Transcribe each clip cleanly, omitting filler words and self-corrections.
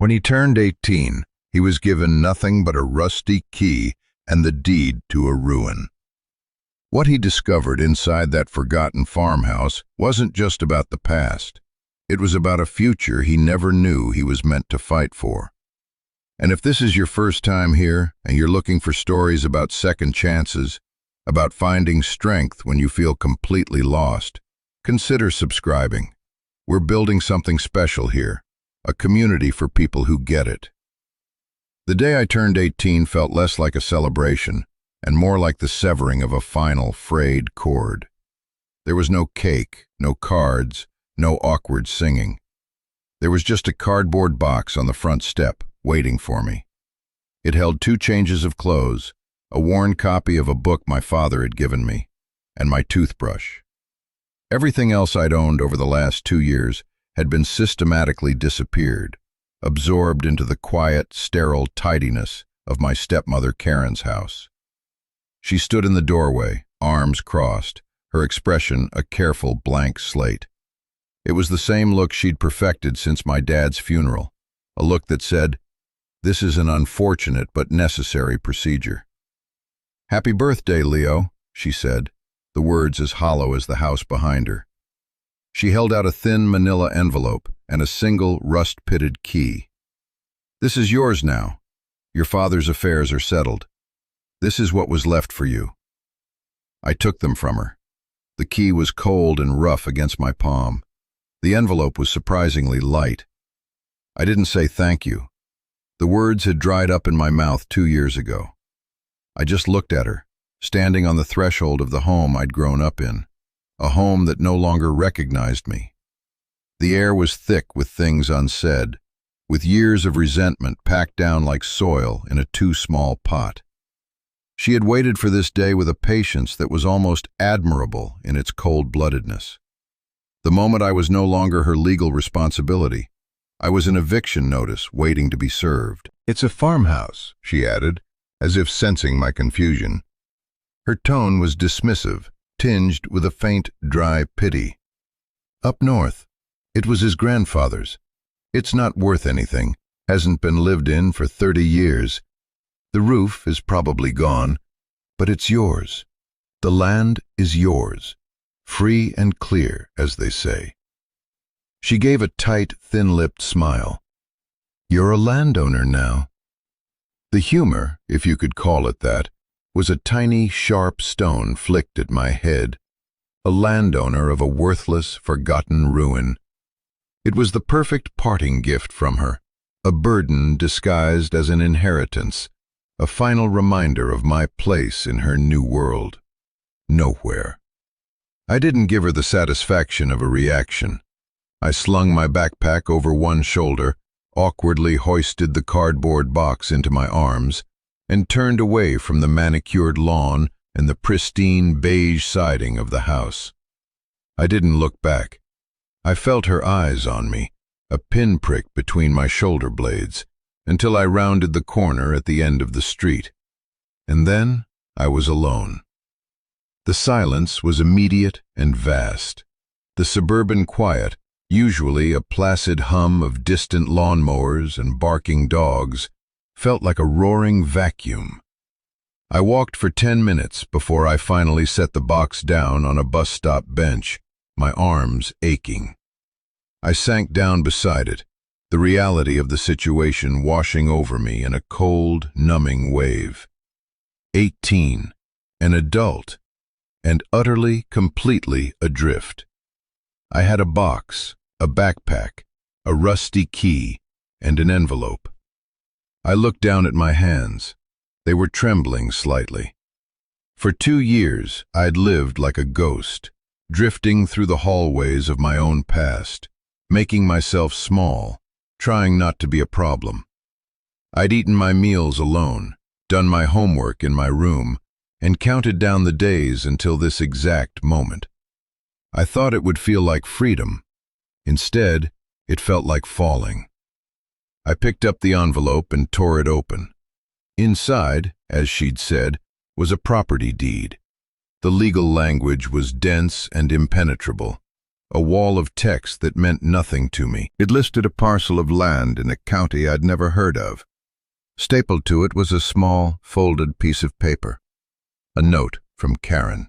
When he turned 18, he was given nothing but a rusty key and the deed to a ruin. What he discovered inside that forgotten farmhouse wasn't just about the past. It was about a future he never knew he was meant to fight for. And if this is your first time here and you're looking for stories about second chances, about finding strength when you feel completely lost, consider subscribing. We're building something special here, a community for people who get it. The day I turned 18 felt less like a celebration and more like the severing of a final, frayed cord. There was no cake, no cards, no awkward singing. There was just a cardboard box on the front step, waiting for me. It held 2 changes of clothes, a worn copy of a book my father had given me, and my toothbrush. Everything else I'd owned over the last 2 years had been systematically disappeared, absorbed into the quiet, sterile tidiness of my stepmother Karen's house. She stood in the doorway, arms crossed, her expression a careful blank slate. It was the same look she'd perfected since my dad's funeral, a look that said, "This is an unfortunate but necessary procedure." "Happy birthday, Leo," she said, the words as hollow as the house behind her. She held out a thin manila envelope and a single rust-pitted key. "This is yours now. Your father's affairs are settled. This is what was left for you." I took them from her. The key was cold and rough against my palm. The envelope was surprisingly light. I didn't say thank you. The words had dried up in my mouth 2 years ago. I just looked at her, standing on the threshold of the home I'd grown up in, a home that no longer recognized me. The air was thick with things unsaid, with years of resentment packed down like soil in a too small pot. She had waited for this day with a patience that was almost admirable in its cold-bloodedness. The moment I was no longer her legal responsibility, I was an eviction notice waiting to be served. "It's a farmhouse," she added, as if sensing my confusion. Her tone was dismissive, tinged with a faint, dry pity. "Up north. It was his grandfather's. It's not worth anything, hasn't been lived in for 30 years. The roof is probably gone, but it's yours. The land is yours. Free and clear, as they say." She gave a tight, thin-lipped smile. "You're a landowner now." The humor, if you could call it that, was a tiny, sharp stone flicked at my head. A landowner of a worthless, forgotten ruin. It was the perfect parting gift from her, a burden disguised as an inheritance, a final reminder of my place in her new world. Nowhere. I didn't give her the satisfaction of a reaction. I slung my backpack over one shoulder, awkwardly hoisted the cardboard box into my arms, and turned away from the manicured lawn and the pristine beige siding of the house. I didn't look back. I felt her eyes on me, a pinprick between my shoulder blades, until I rounded the corner at the end of the street. And then I was alone. The silence was immediate and vast. The suburban quiet, usually a placid hum of distant lawnmowers and barking dogs, felt like a roaring vacuum. I walked for 10 minutes before I finally set the box down on a bus stop bench, my arms aching. I sank down beside it, the reality of the situation washing over me in a cold, numbing wave. 18, an adult, and utterly, completely adrift. I had a box, a backpack, a rusty key, and an envelope. I looked down at my hands. They were trembling slightly. For 2 years, I'd lived like a ghost, drifting through the hallways of my own past, making myself small, trying not to be a problem. I'd eaten my meals alone, done my homework in my room, and counted down the days until this exact moment. I thought it would feel like freedom. Instead, it felt like falling. I picked up the envelope and tore it open. Inside, as she'd said, was a property deed. The legal language was dense and impenetrable, a wall of text that meant nothing to me. It listed a parcel of land in a county I'd never heard of. Stapled to it was a small, folded piece of paper. A note from Karen.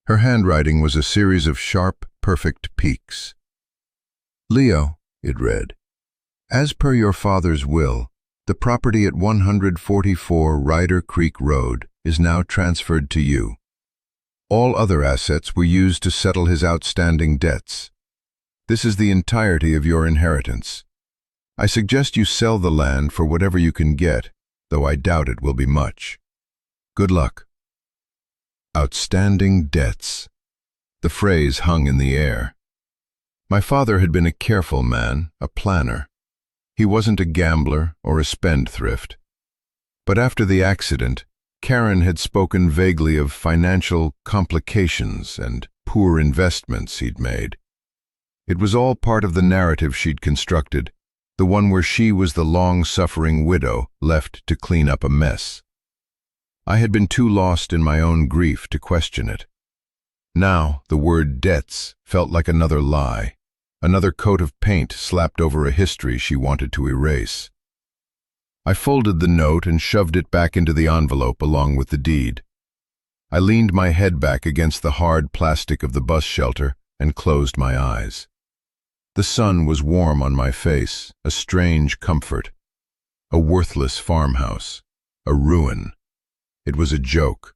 Her handwriting was a series of sharp, perfect peaks. "Leo," it read, "as per your father's will, the property at 144 Ryder Creek Road is now transferred to you. All other assets were used to settle his outstanding debts. This is the entirety of your inheritance. I suggest you sell the land for whatever you can get, though I doubt it will be much. Good luck." Outstanding debts. The phrase hung in the air. My father had been a careful man, a planner. He wasn't a gambler or a spendthrift. But after the accident, Karen had spoken vaguely of financial complications and poor investments he'd made. It was all part of the narrative she'd constructed, the one where she was the long-suffering widow left to clean up a mess. I had been too lost in my own grief to question it. Now, the word debts felt like another lie, another coat of paint slapped over a history she wanted to erase. I folded the note and shoved it back into the envelope along with the deed. I leaned my head back against the hard plastic of the bus shelter and closed my eyes. The sun was warm on my face, a strange comfort. A worthless farmhouse, a ruin. It was a joke,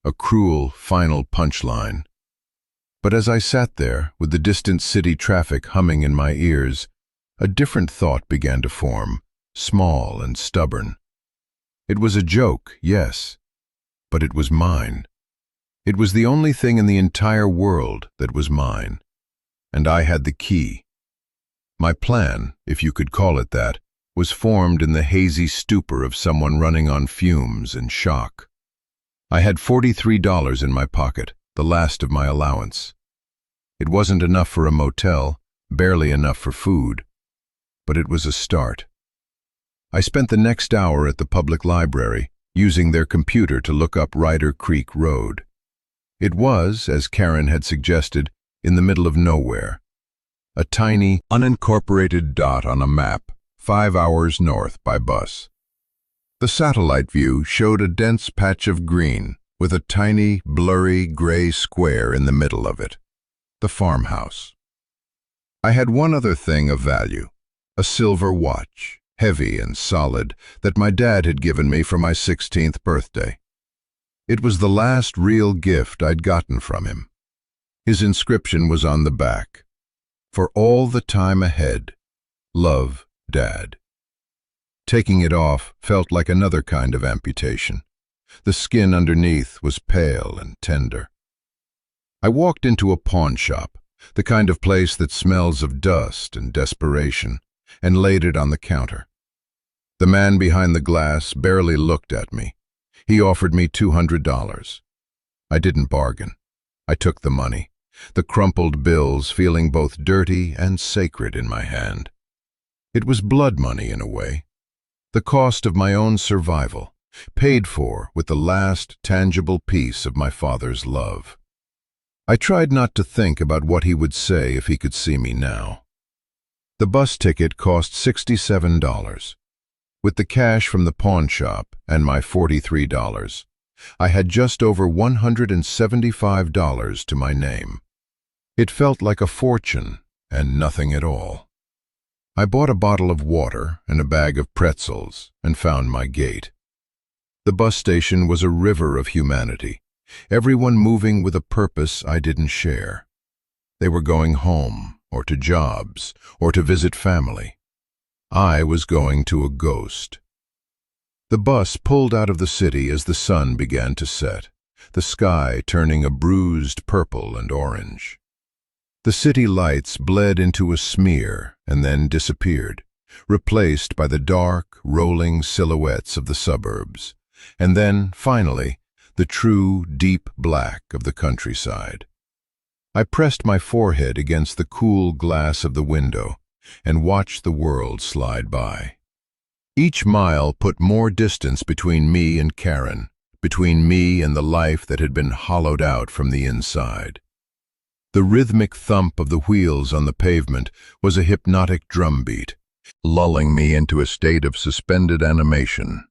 a cruel final punchline. But as I sat there, with the distant city traffic humming in my ears, a different thought began to form, small and stubborn. It was a joke, yes, but it was mine. It was the only thing in the entire world that was mine, and I had the key. My plan, if you could call it that, was formed in the hazy stupor of someone running on fumes and shock. I had $43 in my pocket, the last of my allowance. It wasn't enough for a motel, barely enough for food, but it was a start. I spent the next hour at the public library, using their computer to look up Ryder Creek Road. It was, as Karen had suggested, in the middle of nowhere. A tiny, unincorporated dot on a map, 5 hours north by bus. The satellite view showed a dense patch of green, with a tiny, blurry gray square in the middle of it. The farmhouse. I had one other thing of value, a silver watch, heavy and solid, that my dad had given me for my 16th birthday. It was the last real gift I'd gotten from him. His inscription was on the back. "For all the time ahead, love, Dad." Taking it off felt like another kind of amputation. The skin underneath was pale and tender. I walked into a pawn shop, the kind of place that smells of dust and desperation, and laid it on the counter. The man behind the glass barely looked at me. He offered me $200. I didn't bargain. I took the money, the crumpled bills feeling both dirty and sacred in my hand. It was blood money in a way, the cost of my own survival, paid for with the last tangible piece of my father's love. I tried not to think about what he would say if he could see me now. The bus ticket cost $67. With the cash from the pawn shop and my $43, I had just over $175 to my name. It felt like a fortune and nothing at all. I bought a bottle of water and a bag of pretzels and found my gate. The bus station was a river of humanity, everyone moving with a purpose I didn't share. They were going home, or to jobs, or to visit family. I was going to a ghost. The bus pulled out of the city as the sun began to set, the sky turning a bruised purple and orange. The city lights bled into a smear and then disappeared, replaced by the dark, rolling silhouettes of the suburbs, and then, finally, the true, deep black of the countryside. I pressed my forehead against the cool glass of the window and watched the world slide by. Each mile put more distance between me and Karen, between me and the life that had been hollowed out from the inside. The rhythmic thump of the wheels on the pavement was a hypnotic drumbeat, lulling me into a state of suspended animation.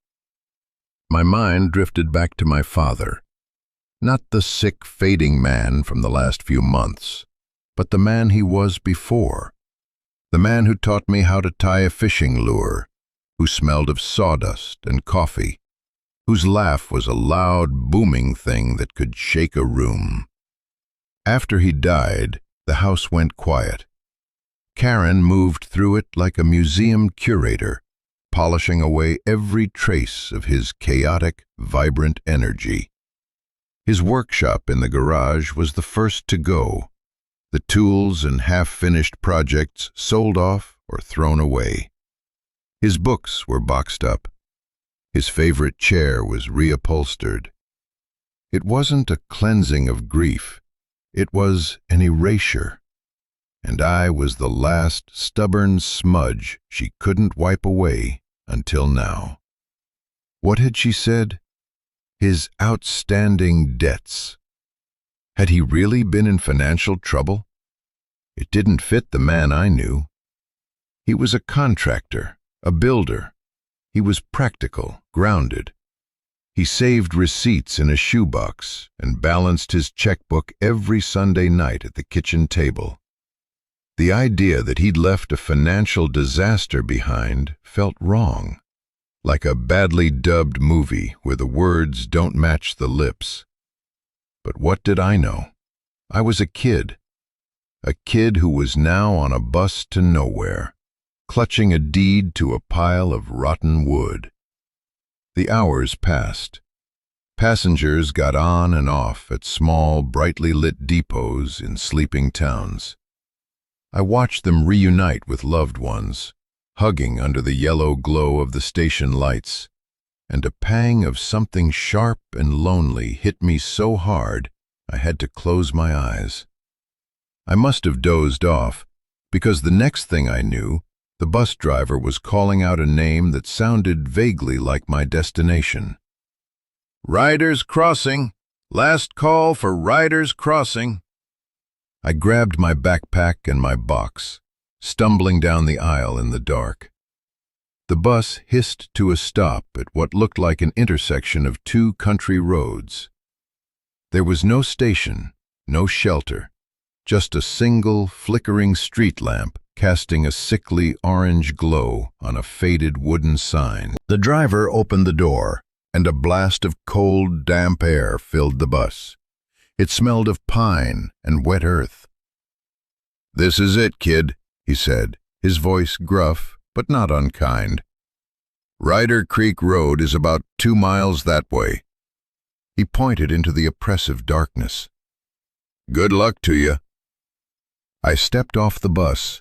My mind drifted back to my father, not the sick, fading man from the last few months, but the man he was before, the man who taught me how to tie a fishing lure, who smelled of sawdust and coffee, whose laugh was a loud, booming thing that could shake a room. After he died, the house went quiet. Karen moved through it like a museum curator, polishing away every trace of his chaotic, vibrant energy. His workshop in the garage was the first to go, the tools and half-finished projects sold off or thrown away. His books were boxed up. His favorite chair was reupholstered. It wasn't a cleansing of grief. It was an erasure. And I was the last stubborn smudge she couldn't wipe away until now. What had she said? His outstanding debts. Had he really been in financial trouble? It didn't fit the man I knew. He was a contractor, a builder. He was practical, grounded. He saved receipts in a shoebox and balanced his checkbook every Sunday night at the kitchen table. The idea that he'd left a financial disaster behind felt wrong, like a badly dubbed movie where the words don't match the lips. But what did I know? I was a kid who was now on a bus to nowhere, clutching a deed to a pile of rotten wood. The hours passed. Passengers got on and off at small, brightly lit depots in sleeping towns. I watched them reunite with loved ones, hugging under the yellow glow of the station lights, and a pang of something sharp and lonely hit me so hard I had to close my eyes. I must have dozed off, because the next thing I knew, the bus driver was calling out a name that sounded vaguely like my destination. "Riders Crossing! Last call for Riders Crossing!" I grabbed my backpack and my box, stumbling down the aisle in the dark. The bus hissed to a stop at what looked like an intersection of two country roads. There was no station, no shelter, just a single flickering street lamp casting a sickly orange glow on a faded wooden sign. The driver opened the door, and a blast of cold, damp air filled the bus. It smelled of pine and wet earth. "This is it, kid," he said, his voice gruff but not unkind. "Ryder Creek Road is about 2 miles that way." He pointed into the oppressive darkness. "Good luck to you." I stepped off the bus.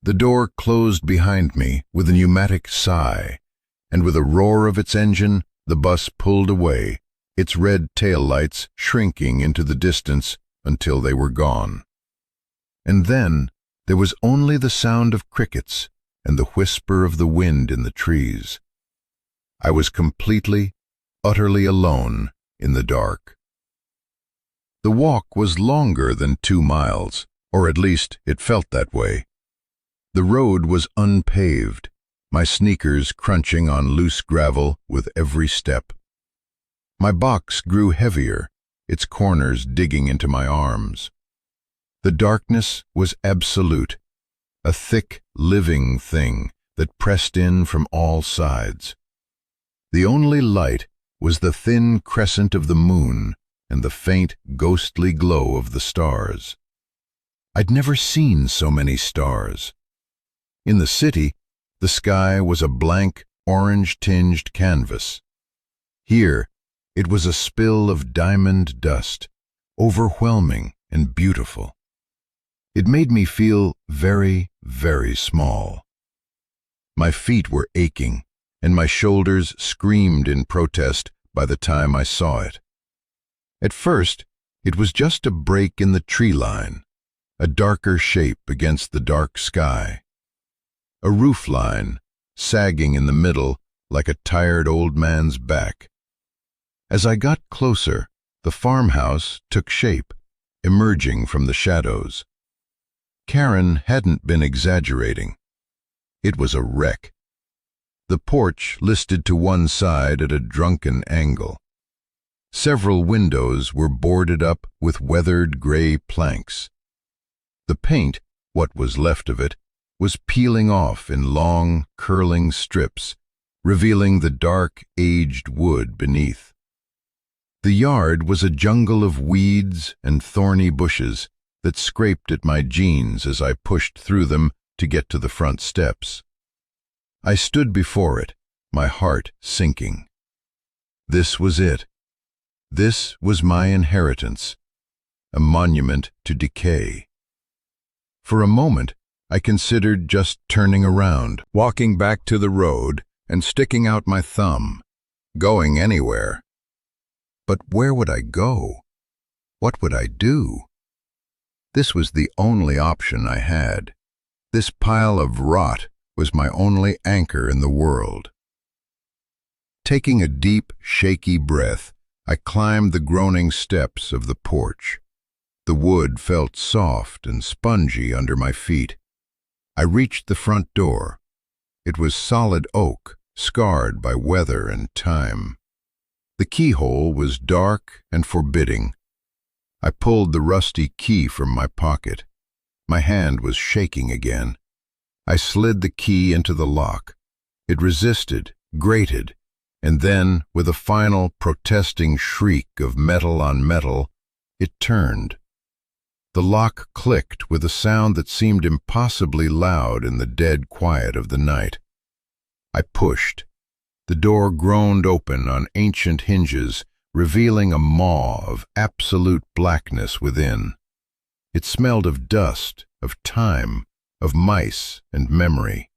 The door closed behind me with a pneumatic sigh, and with a roar of its engine, the bus pulled away, its red taillights shrinking into the distance until they were gone. And then there was only the sound of crickets and the whisper of the wind in the trees. I was completely, utterly alone in the dark. The walk was longer than 2 miles, or at least it felt that way. The road was unpaved, my sneakers crunching on loose gravel with every step. My box grew heavier, its corners digging into my arms. The darkness was absolute, a thick, living thing that pressed in from all sides. The only light was the thin crescent of the moon and the faint, ghostly glow of the stars. I'd never seen so many stars. In the city, the sky was a blank, orange-tinged canvas. Here, it was a spill of diamond dust, overwhelming and beautiful. It made me feel very, very small. My feet were aching, and my shoulders screamed in protest by the time I saw it. At first, it was just a break in the tree line, a darker shape against the dark sky. A roof line, sagging in the middle like a tired old man's back. As I got closer, the farmhouse took shape, emerging from the shadows. Karen hadn't been exaggerating. It was a wreck. The porch listed to one side at a drunken angle. Several windows were boarded up with weathered gray planks. The paint, what was left of it, was peeling off in long, curling strips, revealing the dark, aged wood beneath. The yard was a jungle of weeds and thorny bushes that scraped at my jeans as I pushed through them to get to the front steps. I stood before it, my heart sinking. This was it. This was my inheritance, a monument to decay. For a moment, I considered just turning around, walking back to the road and sticking out my thumb, going anywhere. But where would I go? What would I do? This was the only option I had. This pile of rot was my only anchor in the world. Taking a deep, shaky breath, I climbed the groaning steps of the porch. The wood felt soft and spongy under my feet. I reached the front door. It was solid oak, scarred by weather and time. The keyhole was dark and forbidding. I pulled the rusty key from my pocket. My hand was shaking again. I slid the key into the lock. It resisted, grated, and then, with a final protesting shriek of metal on metal, it turned. The lock clicked with a sound that seemed impossibly loud in the dead quiet of the night. I pushed. The door groaned open on ancient hinges, revealing a maw of absolute blackness within. It smelled of dust, of time, of mice and memory.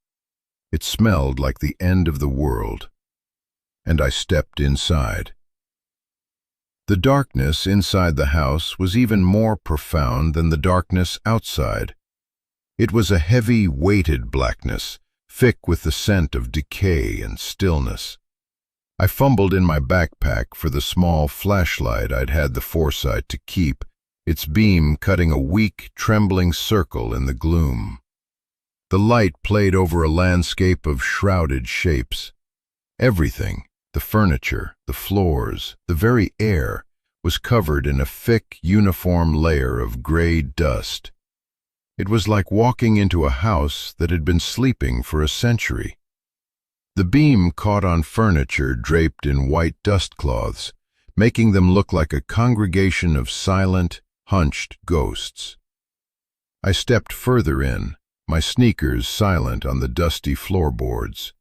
It smelled like the end of the world. And I stepped inside. The darkness inside the house was even more profound than the darkness outside. It was a heavy, weighted blackness, thick with the scent of decay and stillness. I fumbled in my backpack for the small flashlight I'd had the foresight to keep, its beam cutting a weak, trembling circle in the gloom. The light played over a landscape of shrouded shapes. Everything, the furniture, the floors, the very air, was covered in a thick, uniform layer of gray dust. It was like walking into a house that had been sleeping for a century. The beam caught on furniture draped in white dust cloths, making them look like a congregation of silent, hunched ghosts. I stepped further in, my sneakers silent on the dusty floorboards.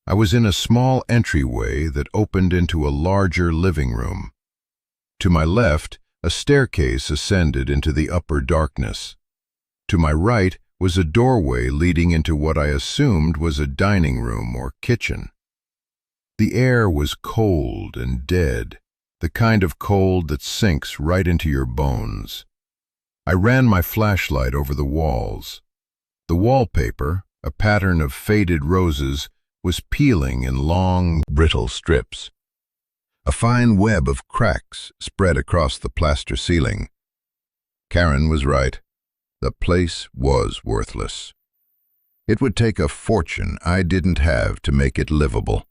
I was in a small entryway that opened into a larger living room. To my left, a staircase ascended into the upper darkness. To my right was a doorway leading into what I assumed was a dining room or kitchen. The air was cold and dead, the kind of cold that sinks right into your bones. I ran my flashlight over the walls. The wallpaper, a pattern of faded roses, was peeling in long, brittle strips. A fine web of cracks spread across the plaster ceiling. Karen was right. The place was worthless. It would take a fortune I didn't have to make it livable.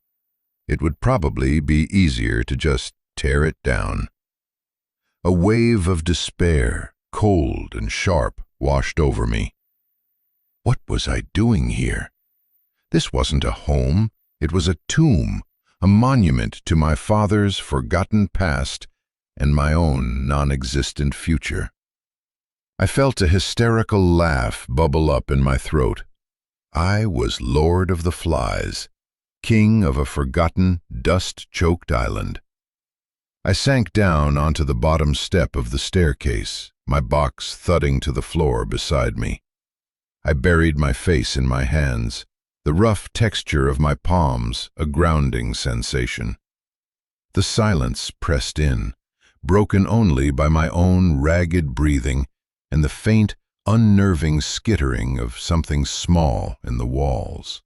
It would probably be easier to just tear it down. A wave of despair, cold and sharp, washed over me. What was I doing here? This wasn't a home, it was a tomb, a monument to my father's forgotten past and my own non-existent future. I felt a hysterical laugh bubble up in my throat. I was Lord of the Flies, king of a forgotten, dust-choked island. I sank down onto the bottom step of the staircase, my box thudding to the floor beside me. I buried my face in my hands, the rough texture of my palms a grounding sensation. The silence pressed in, broken only by my own ragged breathing and the faint, unnerving skittering of something small in the walls.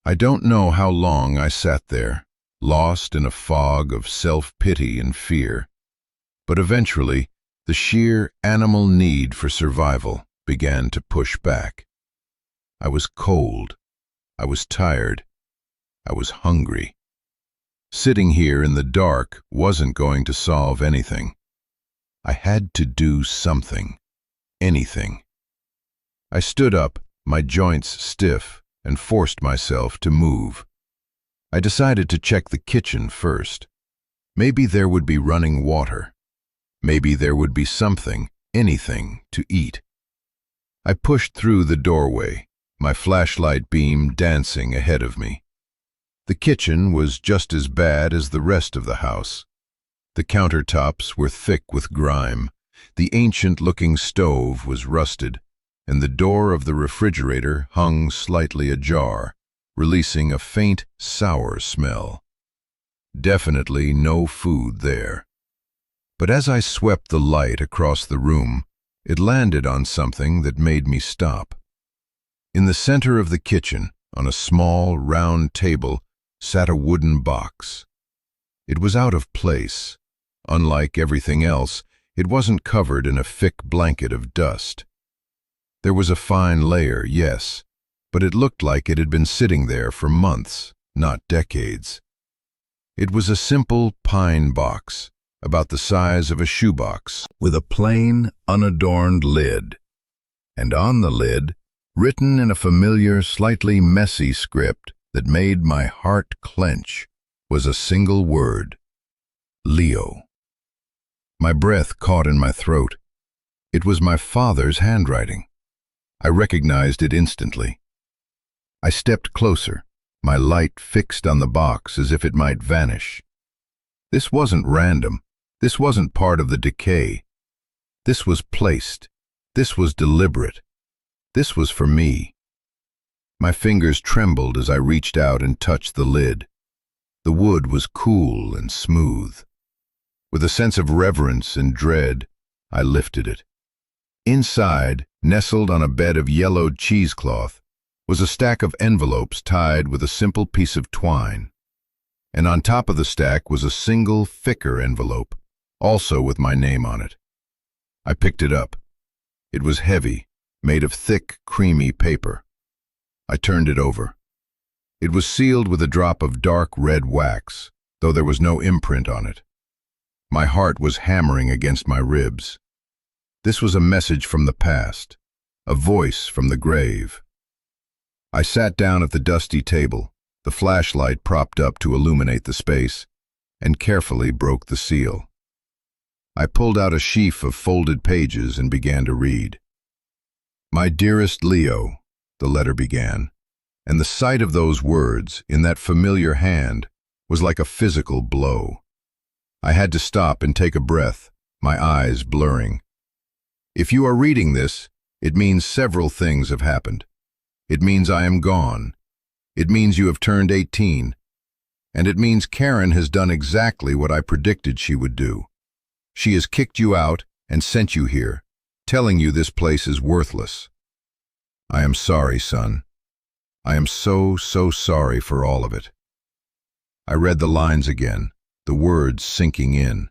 I don't know how long I sat there, lost in a fog of self-pity and fear, but eventually The sheer animal need for survival began to push back. I was cold. I was tired. I was hungry. Sitting here in the dark wasn't going to solve anything. I had to do something. Anything. I stood up, my joints stiff, and forced myself to move. I decided to check the kitchen first. Maybe there would be running water. Maybe there would be something, anything, to eat. I pushed through the doorway, my flashlight beam dancing ahead of me. The kitchen was just as bad as the rest of the house. The countertops were thick with grime, the ancient-looking stove was rusted, and the door of the refrigerator hung slightly ajar, releasing a faint, sour smell. Definitely no food there. But as I swept the light across the room, it landed on something that made me stop. In the center of the kitchen, on a small, round table, sat a wooden box. It was out of place. Unlike everything else, it wasn't covered in a thick blanket of dust. There was a fine layer, yes, but it looked like it had been sitting there for months, not decades. It was a simple pine box, about the size of a shoebox, with a plain, unadorned lid. And on the lid, written in a familiar, slightly messy script that made my heart clench, was a single word: Leo. My breath caught in my throat. It was my father's handwriting. I recognized it instantly. I stepped closer, my light fixed on the box as if it might vanish. This wasn't random. This wasn't part of the decay. This was placed. This was deliberate. This was for me. My fingers trembled as I reached out and touched the lid. The wood was cool and smooth. With a sense of reverence and dread, I lifted it. Inside, nestled on a bed of yellowed cheesecloth, was a stack of envelopes tied with a simple piece of twine. And on top of the stack was a single, thicker envelope, also with my name on it. I picked it up. It was heavy, made of thick, creamy paper. I turned it over. It was sealed with a drop of dark red wax, though there was no imprint on it. My heart was hammering against my ribs. This was a message from the past, a voice from the grave. I sat down at the dusty table, the flashlight propped up to illuminate the space, and carefully broke the seal. I pulled out a sheaf of folded pages and began to read. "My dearest Leo," the letter began, and the sight of those words, in that familiar hand, was like a physical blow. I had to stop and take a breath, my eyes blurring. If you are reading this, it means several things have happened. It means I am gone. It means you have turned 18. And it means Karen has done exactly what I predicted she would do. She has kicked you out and sent you here, telling you this place is worthless. I am sorry, son. I am so sorry for all of it. I read the lines again, the words sinking in.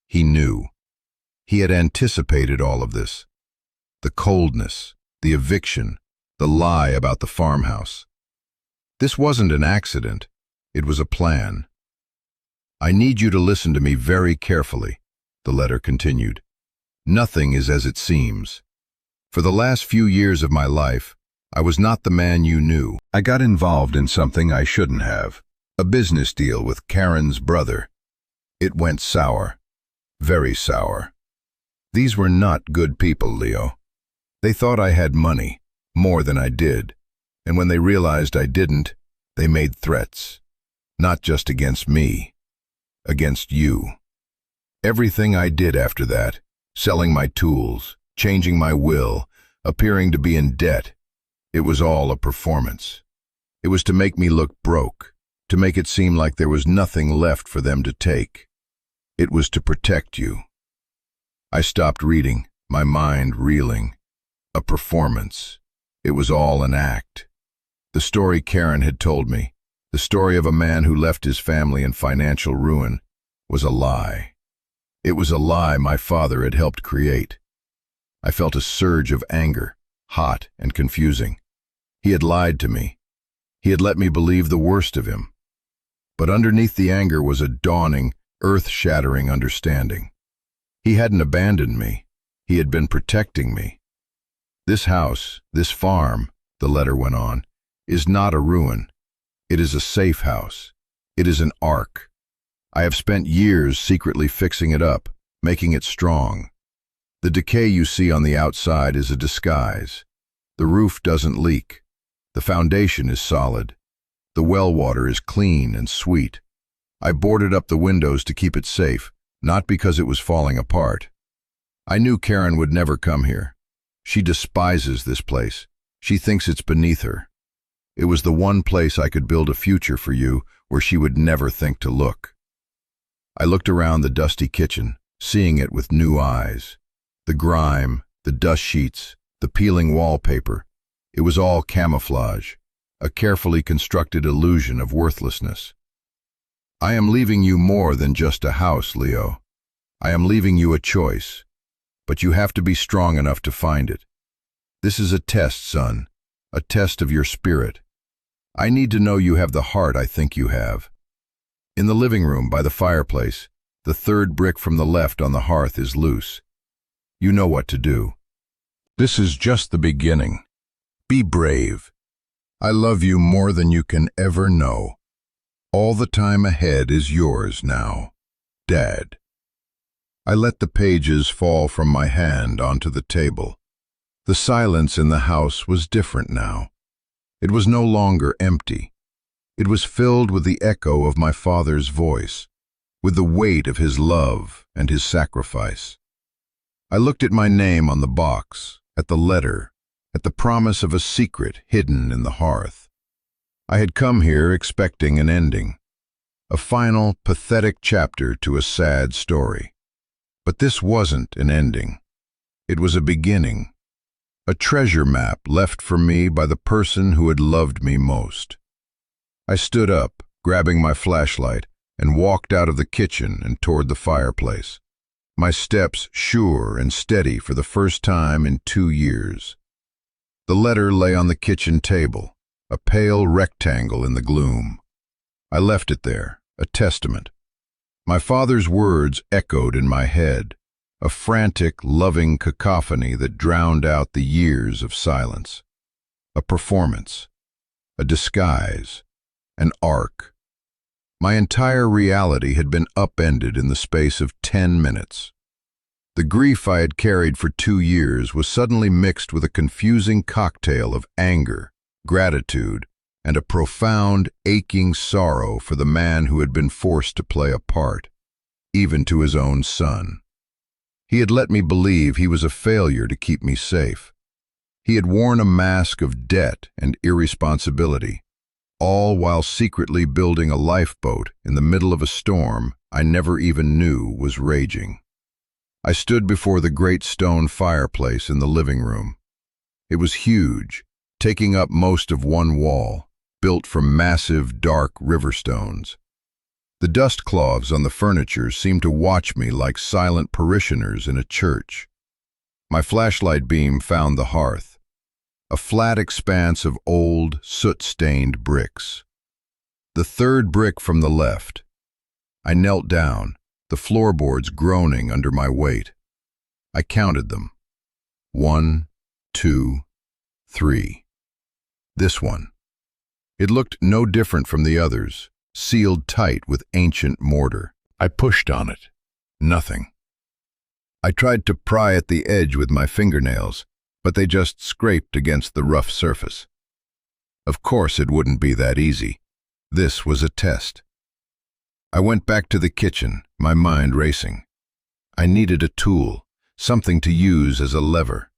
He knew. He had anticipated all of this. The coldness, the eviction, the lie about the farmhouse. This wasn't an accident. It was a plan. I need you to listen to me very carefully, the letter continued. Nothing is as it seems. For the last few years of my life, I was not the man you knew. I got involved in something I shouldn't have. A business deal with Karen's brother. It went sour. Very sour. These were not good people, Leo. They thought I had money, more than I did. And when they realized I didn't, they made threats. Not just against me. Against you. Everything I did after that, selling my tools, changing my will, appearing to be in debt, it was all a performance. It was to make me look broke, to make it seem like there was nothing left for them to take. It was to protect you. I stopped reading, my mind reeling. A performance. It was all an act. The story Karen had told me, the story of a man who left his family in financial ruin, was a lie. It was a lie my father had helped create. I felt a surge of anger, hot and confusing. He had lied to me. He had let me believe the worst of him. But underneath the anger was a dawning, earth-shattering understanding. He hadn't abandoned me. He had been protecting me. This house, this farm, the letter went on, is not a ruin. It is a safe house. It is an ark. I have spent years secretly fixing it up, making it strong. The decay you see on the outside is a disguise. The roof doesn't leak. The foundation is solid. The well water is clean and sweet. I boarded up the windows to keep it safe, not because it was falling apart. I knew Karen would never come here. She despises this place. She thinks it's beneath her. It was the one place I could build a future for you where she would never think to look. I looked around the dusty kitchen, seeing it with new eyes. The grime, the dust sheets, the peeling wallpaper. It was all camouflage, a carefully constructed illusion of worthlessness. I am leaving you more than just a house, Leo. I am leaving you a choice, but you have to be strong enough to find it. This is a test, son, a test of your spirit. I need to know you have the heart I think you have. In the living room by the fireplace, the third brick from the left on the hearth is loose. You know what to do. This is just the beginning. Be brave. I love you more than you can ever know. All the time ahead is yours now, Dad. I let the pages fall from my hand onto the table. The silence in the house was different now. It was no longer empty. It was filled with the echo of my father's voice, with the weight of his love and his sacrifice. I looked at my name on the box, at the letter, at the promise of a secret hidden in the hearth. I had come here expecting an ending, a final, pathetic chapter to a sad story. But this wasn't an ending. It was a beginning, a treasure map left for me by the person who had loved me most. I stood up, grabbing my flashlight, and walked out of the kitchen and toward the fireplace, my steps sure and steady for the first time in 2 years. The letter lay on the kitchen table, a pale rectangle in the gloom. I left it there, a testament. My father's words echoed in my head, a frantic, loving cacophony that drowned out the years of silence. A performance, a disguise, an arc. My entire reality had been upended in the space of 10 minutes. The grief I had carried for 2 years was suddenly mixed with a confusing cocktail of anger, gratitude, and a profound, aching sorrow for the man who had been forced to play a part, even to his own son. He had let me believe he was a failure to keep me safe. He had worn a mask of debt and irresponsibility, all while secretly building a lifeboat in the middle of a storm I never even knew was raging. I stood before the great stone fireplace in the living room. It was huge, taking up most of one wall, built from massive, dark river stones. The dust cloths on the furniture seemed to watch me like silent parishioners in a church. My flashlight beam found the hearth, a flat expanse of old, soot-stained bricks. The third brick from the left. I knelt down, the floorboards groaning under my weight. I counted them. 1, 2, 3. This one. It looked no different from the others, sealed tight with ancient mortar. I pushed on it. Nothing. I tried to pry at the edge with my fingernails, but they just scraped against the rough surface. Of course it wouldn't be that easy. This was a test. I went back to the kitchen, my mind racing. I needed a tool, something to use as a lever.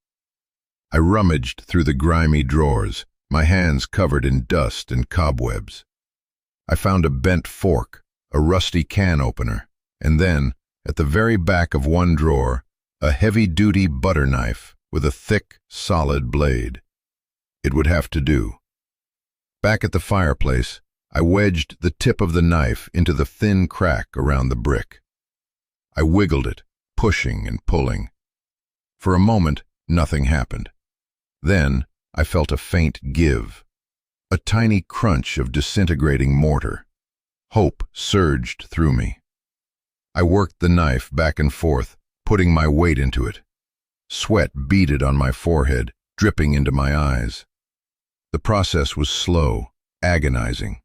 I rummaged through the grimy drawers, my hands covered in dust and cobwebs. I found a bent fork, a rusty can opener, and then, at the very back of one drawer, a heavy-duty butter knife with a thick, solid blade. It would have to do. Back at the fireplace, I wedged the tip of the knife into the thin crack around the brick. I wiggled it, pushing and pulling. For a moment, nothing happened. Then, I felt a faint give, a tiny crunch of disintegrating mortar. Hope surged through me. I worked the knife back and forth, putting my weight into it. Sweat beaded on my forehead, dripping into my eyes. The process was slow, agonizing.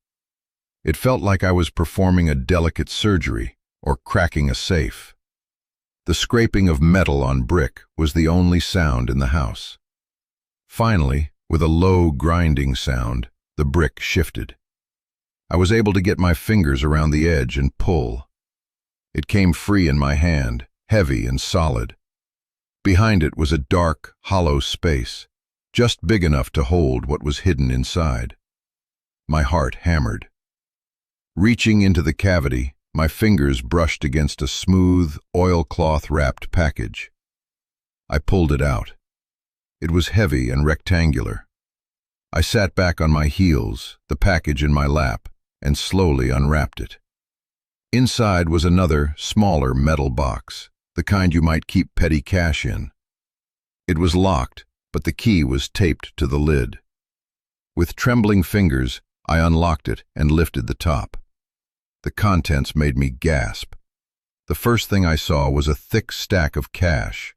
It felt like I was performing a delicate surgery or cracking a safe. The scraping of metal on brick was the only sound in the house. Finally, with a low, grinding sound, the brick shifted. I was able to get my fingers around the edge and pull. It came free in my hand, heavy and solid. Behind it was a dark, hollow space, just big enough to hold what was hidden inside. My heart hammered. Reaching into the cavity, my fingers brushed against a smooth, oilcloth-wrapped package. I pulled it out. It was heavy and rectangular. I sat back on my heels, the package in my lap, and slowly unwrapped it. Inside was another, smaller metal box, the kind you might keep petty cash in. It was locked, but the key was taped to the lid. With trembling fingers, I unlocked it and lifted the top. The contents made me gasp. The first thing I saw was a thick stack of cash,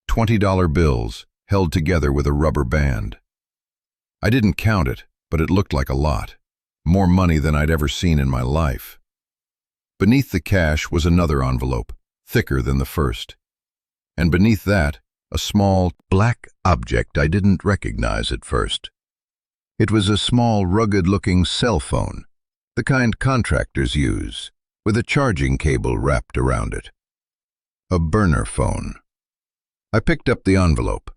$20 bills held together with a rubber band. I didn't count it, but it looked like a lot, more money than I'd ever seen in my life. Beneath the cash was another envelope, thicker than the first. And beneath that, a small, black object I didn't recognize at first. It was a small, rugged-looking cell phone, the kind contractors use, with a charging cable wrapped around it. A burner phone. I picked up the envelope.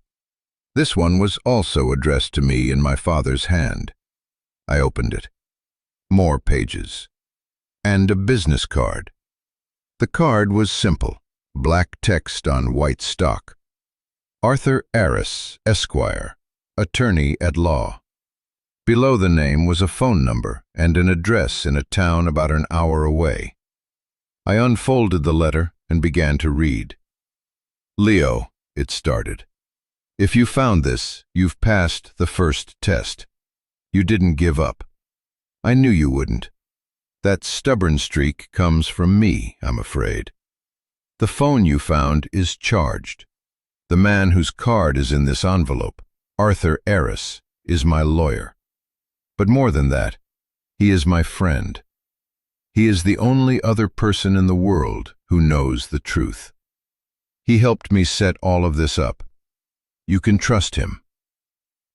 This one was also addressed to me in my father's hand. I opened it. More pages. And a business card. The card was simple, black text on white stock. Arthur Arris, Esquire, attorney at law. Below the name was a phone number and an address in a town about an hour away. I unfolded the letter and began to read. Leo, it started. If you found this, you've passed the first test. You didn't give up. I knew you wouldn't. That stubborn streak comes from me, I'm afraid. The phone you found is charged. The man whose card is in this envelope, Arthur Arris, is my lawyer. But more than that, he is my friend. He is the only other person in the world who knows the truth. He helped me set all of this up. You can trust him.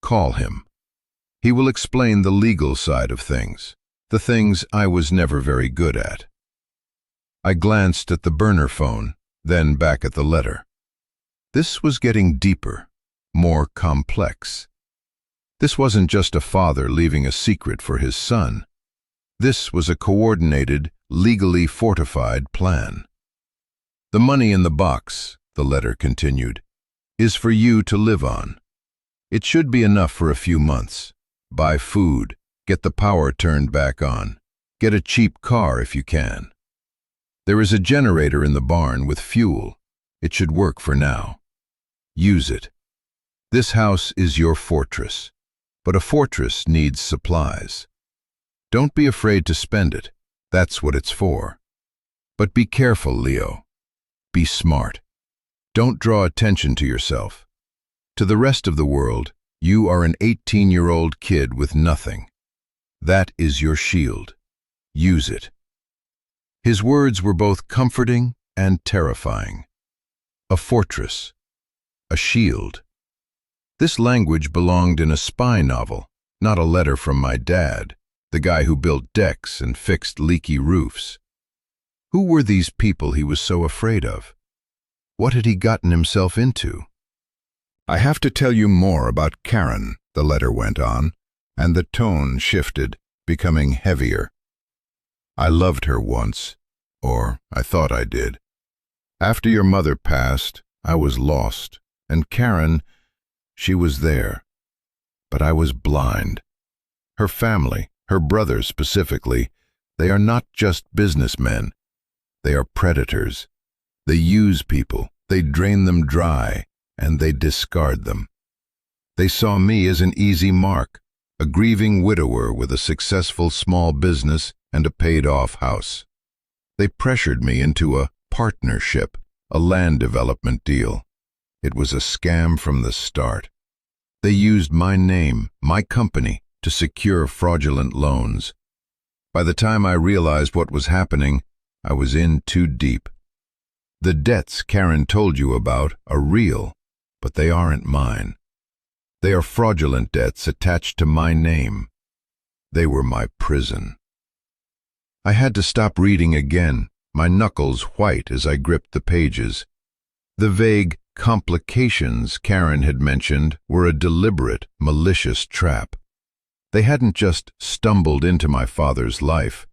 Call him. He will explain the legal side of things, the things I was never very good at. I glanced at the burner phone, then back at the letter. This was getting deeper, more complex. This wasn't just a father leaving a secret for his son. This was a coordinated, legally fortified plan. The money in the box, the letter continued, is for you to live on. It should be enough for a few months. Buy food, get the power turned back on, get a cheap car if you can. There is a generator in the barn with fuel. It should work for now. Use it. This house is your fortress, but a fortress needs supplies. Don't be afraid to spend it. That's what it's for. But be careful, Leo. Be smart. Don't draw attention to yourself. To the rest of the world, you are an 18-year-old kid with nothing. That is your shield. Use it. His words were both comforting and terrifying. A fortress. A shield. This language belonged in a spy novel, not a letter from my dad, the guy who built decks and fixed leaky roofs. Who were these people he was so afraid of? What had he gotten himself into? I have to tell you more about Karen, the letter went on, and the tone shifted, becoming heavier. I loved her once, or I thought I did. After your mother passed, I was lost, and Karen, she was there. But I was blind. Her family, her brother specifically, they are not just businessmen. They are predators. They use people, they drain them dry, and they discard them. They saw me as an easy mark, a grieving widower with a successful small business and a paid-off house. They pressured me into a partnership, a land development deal. It was a scam from the start. They used my name, my company, to secure fraudulent loans. By the time I realized what was happening, I was in too deep. The debts Karen told you about are real, but they aren't mine. They are fraudulent debts attached to my name. They were my prison. I had to stop reading again, my knuckles white as I gripped the pages. The vague complications Karen had mentioned were a deliberate, malicious trap. They hadn't just stumbled into my father's life.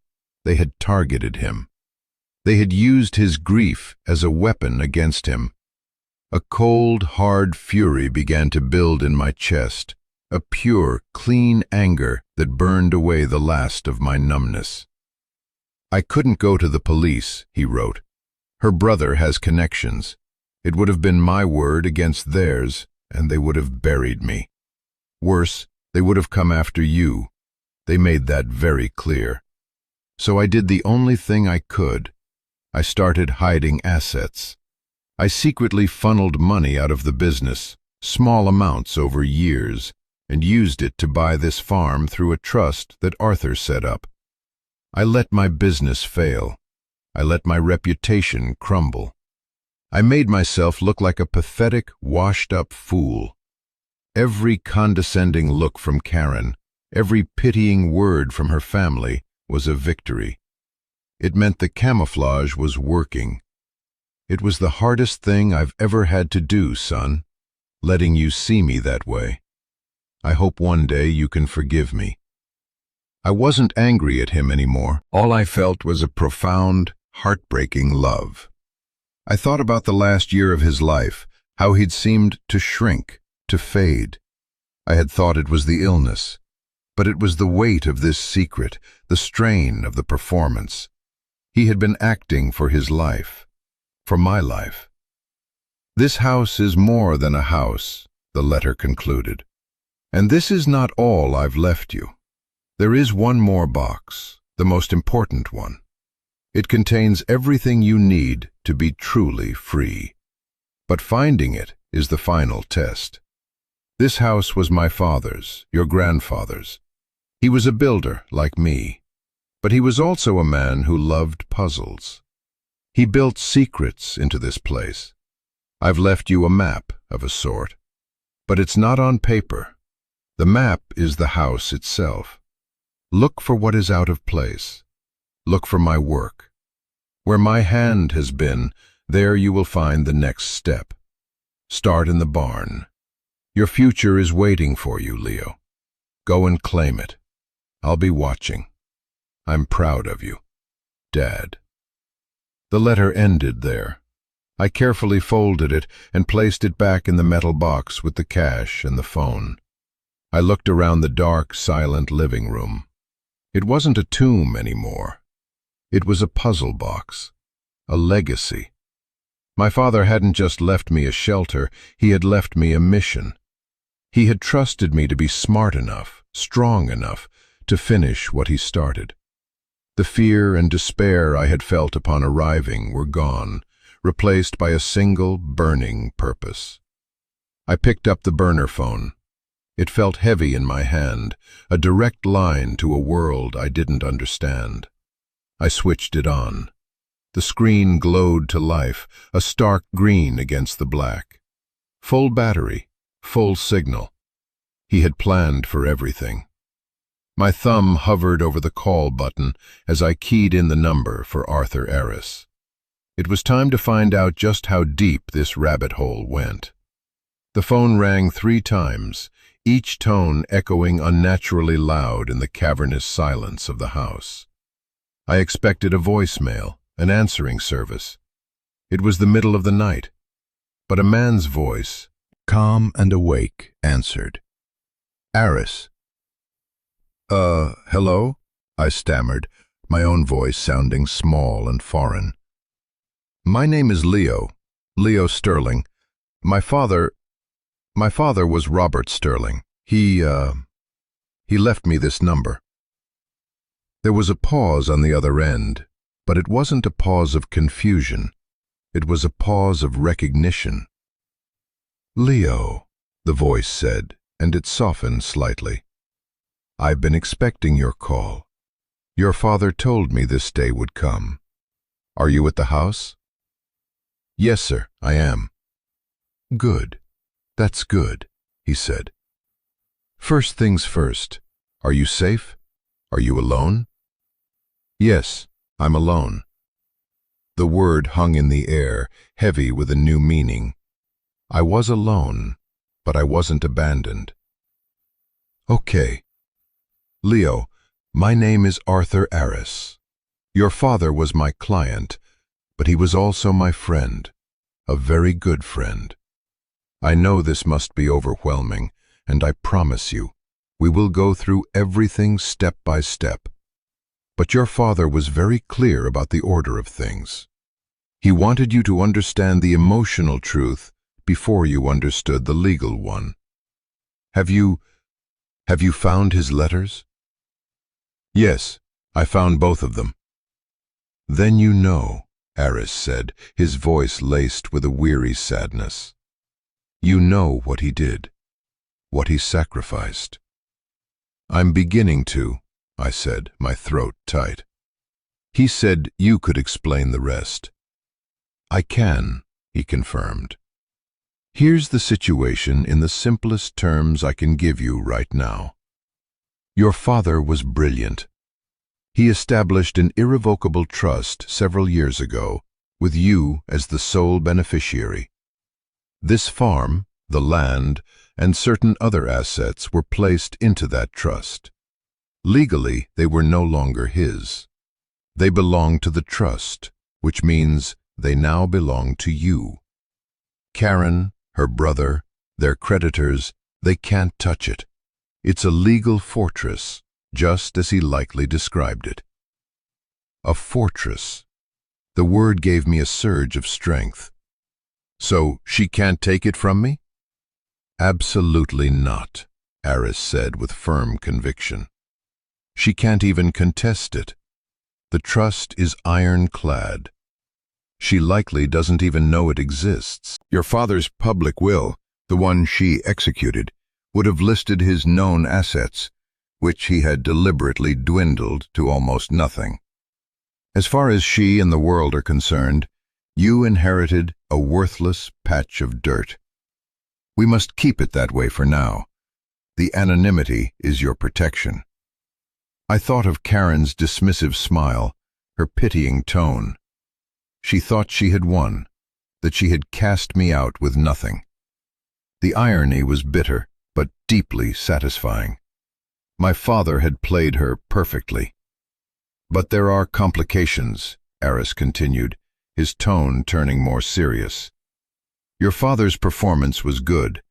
They had targeted him. They had used his grief as a weapon against him. A cold, hard fury began to build in my chest, a pure, clean anger that burned away the last of my numbness. I couldn't go to the police, he wrote. Her brother has connections. It would have been my word against theirs, and they would have buried me. Worse, they would have come after you. They made that very clear. So I did the only thing I could. I started hiding assets. I secretly funneled money out of the business, small amounts over years, and used it to buy this farm through a trust that Arthur set up. I let my business fail. I let my reputation crumble. I made myself look like a pathetic, washed-up fool. Every condescending look from Karen, every pitying word from her family was a victory. It meant the camouflage was working. It was the hardest thing I've ever had to do, son, letting you see me that way. I hope one day you can forgive me. I wasn't angry at him anymore. All I felt was a profound, heartbreaking love. I thought about the last year of his life, how he'd seemed to shrink, to fade. I had thought it was the illness, but it was the weight of this secret, the strain of the performance. He had been acting for his life, for my life. This house is more than a house, the letter concluded. And this is not all I've left you. There is one more box, the most important one. It contains everything you need to be truly free. But finding it is the final test. This house was my father's, your grandfather's. He was a builder like me, but he was also a man who loved puzzles. He built secrets into this place. I've left you a map of a sort, but it's not on paper. The map is the house itself. Look for what is out of place. Look for my work. Where my hand has been, there you will find the next step. Start in the barn. Your future is waiting for you, Leo. Go and claim it. I'll be watching. I'm proud of you, Dad. The letter ended there. I carefully folded it and placed it back in the metal box with the cash and the phone. I looked around the dark, silent living room. It wasn't a tomb anymore. It was a puzzle box, a legacy. My father hadn't just left me a shelter, he had left me a mission. He had trusted me to be smart enough, strong enough, to finish what he started. The fear and despair I had felt upon arriving were gone, replaced by a single, burning purpose. I picked up the burner phone. It felt heavy in my hand, a direct line to a world I didn't understand. I switched it on. The screen glowed to life, a stark green against the black. Full battery, full signal. He had planned for everything. My thumb hovered over the call button as I keyed in the number for Arthur Eris. It was time to find out just how deep this rabbit hole went. The phone rang 3 times, each tone echoing unnaturally loud in the cavernous silence of the house. I expected a voicemail, an answering service. It was the middle of the night, but a man's voice, calm and awake, answered. Eris. Hello? I stammered, my own voice sounding small and foreign. My name is Leo Sterling. My father was Robert Sterling. He left me this number. There was a pause on the other end, but it wasn't a pause of confusion. It was a pause of recognition. Leo, the voice said, and it softened slightly. I've been expecting your call. Your father told me this day would come. Are you at the house? Yes, sir, I am. Good. That's good, he said. First things first. Are you safe? Are you alone? Yes, I'm alone. The word hung in the air, heavy with a new meaning. I was alone, but I wasn't abandoned. Okay. Leo, my name is Arthur Aris. Your father was my client, but he was also my friend, a very good friend. I know this must be overwhelming, and I promise you, we will go through everything step by step. But your father was very clear about the order of things. He wanted you to understand the emotional truth before you understood the legal one. Have you found his letters? Yes, I found both of them. Then you know, Aris said, his voice laced with a weary sadness. You know what he did, what he sacrificed. I'm beginning to, I said, my throat tight. He said you could explain the rest. I can, he confirmed. Here's the situation in the simplest terms I can give you right now. Your father was brilliant. He established an irrevocable trust several years ago, with you as the sole beneficiary. This farm, the land, and certain other assets were placed into that trust. Legally, they were no longer his. They belonged to the trust, which means they now belong to you. Karen, her brother, their creditors, they can't touch it. It's a legal fortress, just as he likely described it. A fortress. The word gave me a surge of strength. So she can't take it from me? Absolutely not, Aris said with firm conviction. She can't even contest it. The trust is ironclad. She likely doesn't even know it exists. Your father's public will, the one she executed, would have listed his known assets, which he had deliberately dwindled to almost nothing. As far as she and the world are concerned, you inherited a worthless patch of dirt. We must keep it that way for now. The anonymity is your protection. I thought of Karen's dismissive smile, her pitying tone. She thought she had won, that she had cast me out with nothing. The irony was bitter, but deeply satisfying. My father had played her perfectly. But there are complications, Aris continued, his tone turning more serious. Your father's performance was good,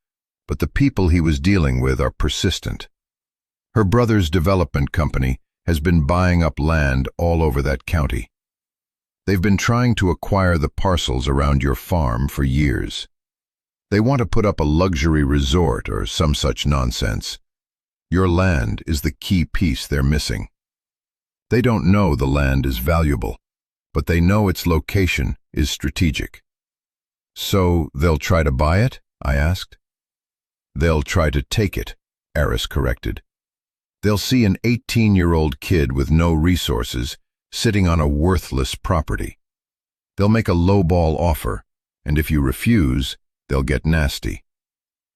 but the people he was dealing with are persistent. Her brother's development company has been buying up land all over that county. They've been trying to acquire the parcels around your farm for years. They want to put up a luxury resort or some such nonsense. Your land is the key piece they're missing. They don't know the land is valuable, but they know its location is strategic. So they'll try to buy it? I asked. They'll try to take it, Aris corrected. They'll see an 18-year-old kid with no resources sitting on a worthless property. They'll make a lowball offer, and if you refuse, they'll get nasty.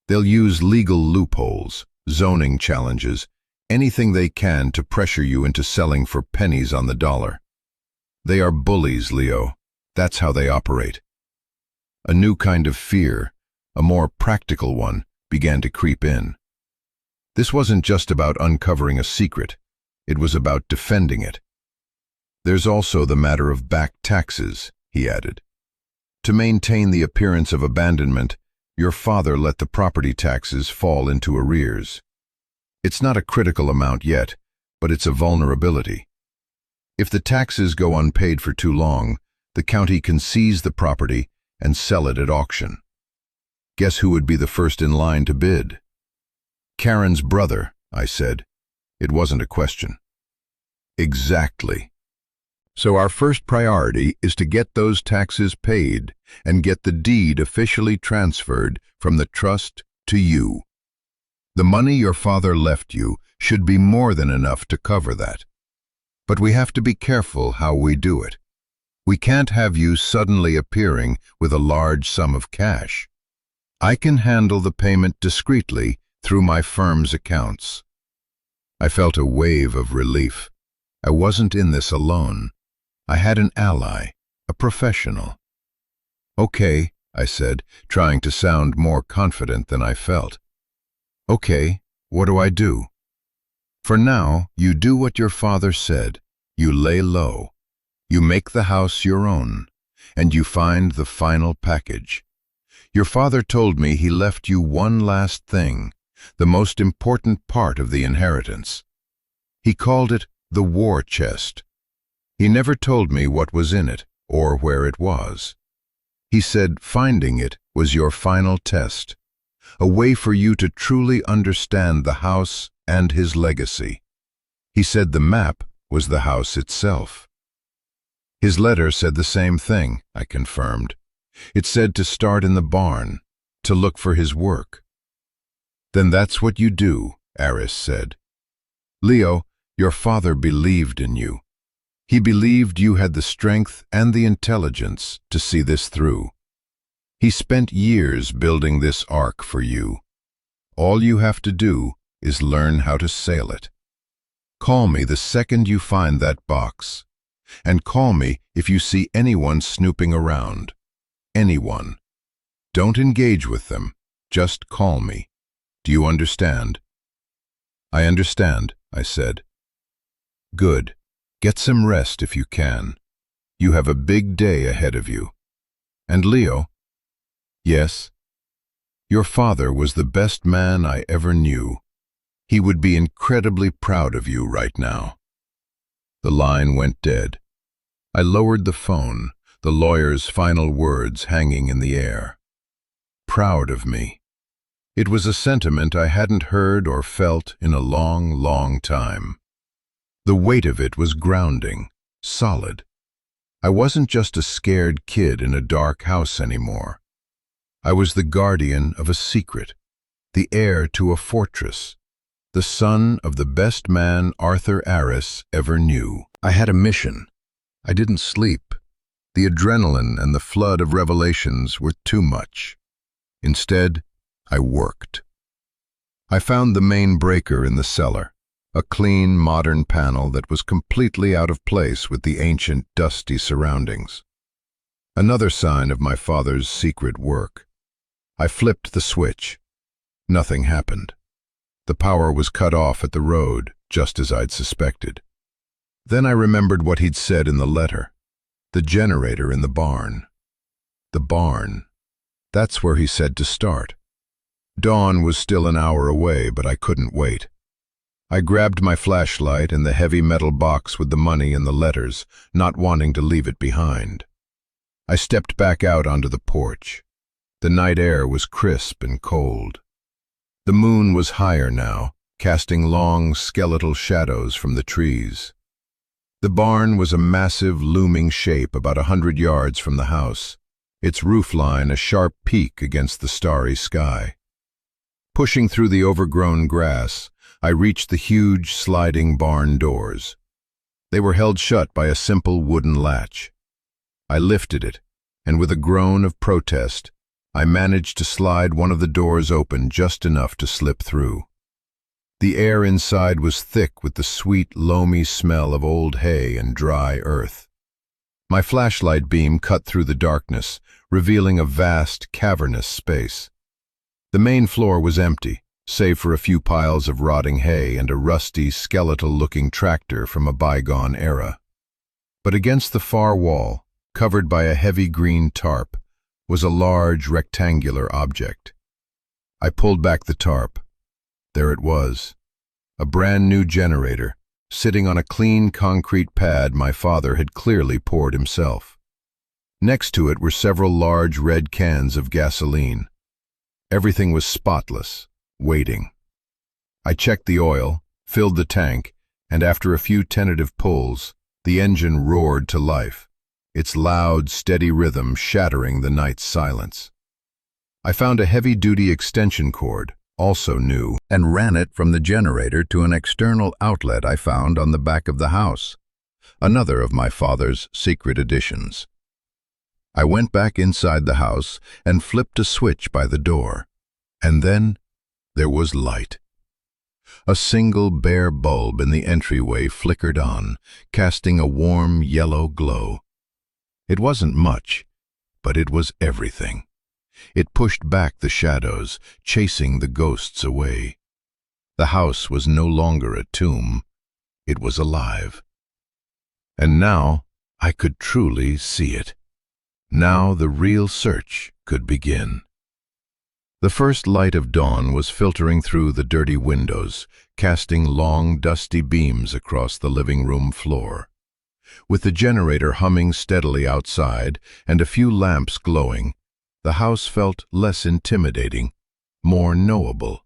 They'll use legal loopholes, zoning challenges, anything they can to pressure you into selling for pennies on the dollar. They are bullies, Leo. That's how they operate. A new kind of fear, a more practical one, began to creep in. This wasn't just about uncovering a secret. It was about defending it. There's also the matter of back taxes, he added. To maintain the appearance of abandonment, your father let the property taxes fall into arrears. It's not a critical amount yet, but it's a vulnerability. If the taxes go unpaid for too long, The county can seize the property and sell it at auction. Guess who would be the first in line to bid? Karen's brother, I said. It wasn't a question. Exactly. So our first priority is to get those taxes paid and get the deed officially transferred from the trust to you. The money your father left you should be more than enough to cover that. But we have to be careful how we do it. We can't have you suddenly appearing with a large sum of cash. I can handle the payment discreetly through my firm's accounts. I felt a wave of relief. I wasn't in this alone. I had an ally, a professional. Okay, I said, trying to sound more confident than I felt. Okay, what do I do? For now, you do what your father said. You lay low. You make the house your own, and you find the final package. Your father told me he left you one last thing, the most important part of the inheritance. He called it the war chest. He never told me what was in it or where it was. He said finding it was your final test, a way for you to truly understand the house and his legacy. He said the map was the house itself. His letter said the same thing, I confirmed. It said to start in the barn, to look for his work. Then that's what you do, Aris said. Leo, your father believed in you. He believed you had the strength and the intelligence to see this through. He spent years building this ark for you. All you have to do is learn how to sail it. Call me the second you find that box. And call me if you see anyone snooping around. Anyone. Don't engage with them. Just call me. Do you understand? I understand, I said. Good. Get some rest if you can. You have a big day ahead of you. And Leo? Yes? Your father was the best man I ever knew. He would be incredibly proud of you right now. The line went dead. I lowered the phone, the lawyer's final words hanging in the air. Proud of me. It was a sentiment I hadn't heard or felt in a long, long time. The weight of it was grounding, solid. I wasn't just a scared kid in a dark house anymore. I was the guardian of a secret, the heir to a fortress, the son of the best man Arthur Aris ever knew. I had a mission. I didn't sleep. The adrenaline and the flood of revelations were too much. Instead, I worked. I found the main breaker in the cellar. A clean, modern panel that was completely out of place with the ancient, dusty surroundings. Another sign of my father's secret work. I flipped the switch. Nothing happened. The power was cut off at the road, just as I'd suspected. Then I remembered what he'd said in the letter. The generator in the barn. The barn. That's where he said to start. Dawn was still an hour away, but I couldn't wait. I grabbed my flashlight and the heavy metal box with the money and the letters, not wanting to leave it behind. I stepped back out onto the porch. The night air was crisp and cold. The moon was higher now, casting long, skeletal shadows from the trees. The barn was a massive, looming shape about 100 yards from the house, its roofline a sharp peak against the starry sky. Pushing through the overgrown grass, I reached the huge, sliding barn doors. They were held shut by a simple wooden latch. I lifted it, and with a groan of protest, I managed to slide one of the doors open just enough to slip through. The air inside was thick with the sweet, loamy smell of old hay and dry earth. My flashlight beam cut through the darkness, revealing a vast, cavernous space. The main floor was empty, save for a few piles of rotting hay and a rusty, skeletal-looking tractor from a bygone era. But against the far wall, covered by a heavy green tarp, was a large, rectangular object. I pulled back the tarp. There it was, a brand-new generator, sitting on a clean concrete pad my father had clearly poured himself. Next to it were several large red cans of gasoline. Everything was spotless, waiting. I checked the oil, filled the tank, and after a few tentative pulls, the engine roared to life, its loud, steady rhythm shattering the night's silence. I found a heavy-duty extension cord, also new, and ran it from the generator to an external outlet I found on the back of the house, another of my father's secret additions. I went back inside the house and flipped a switch by the door, and then there was light. A single bare bulb in the entryway flickered on, casting a warm yellow glow. It wasn't much, but it was everything. It pushed back the shadows, chasing the ghosts away. The house was no longer a tomb, it was alive. And now I could truly see it. Now the real search could begin. The first light of dawn was filtering through the dirty windows, casting long, dusty beams across the living room floor. With the generator humming steadily outside and a few lamps glowing, the house felt less intimidating, more knowable.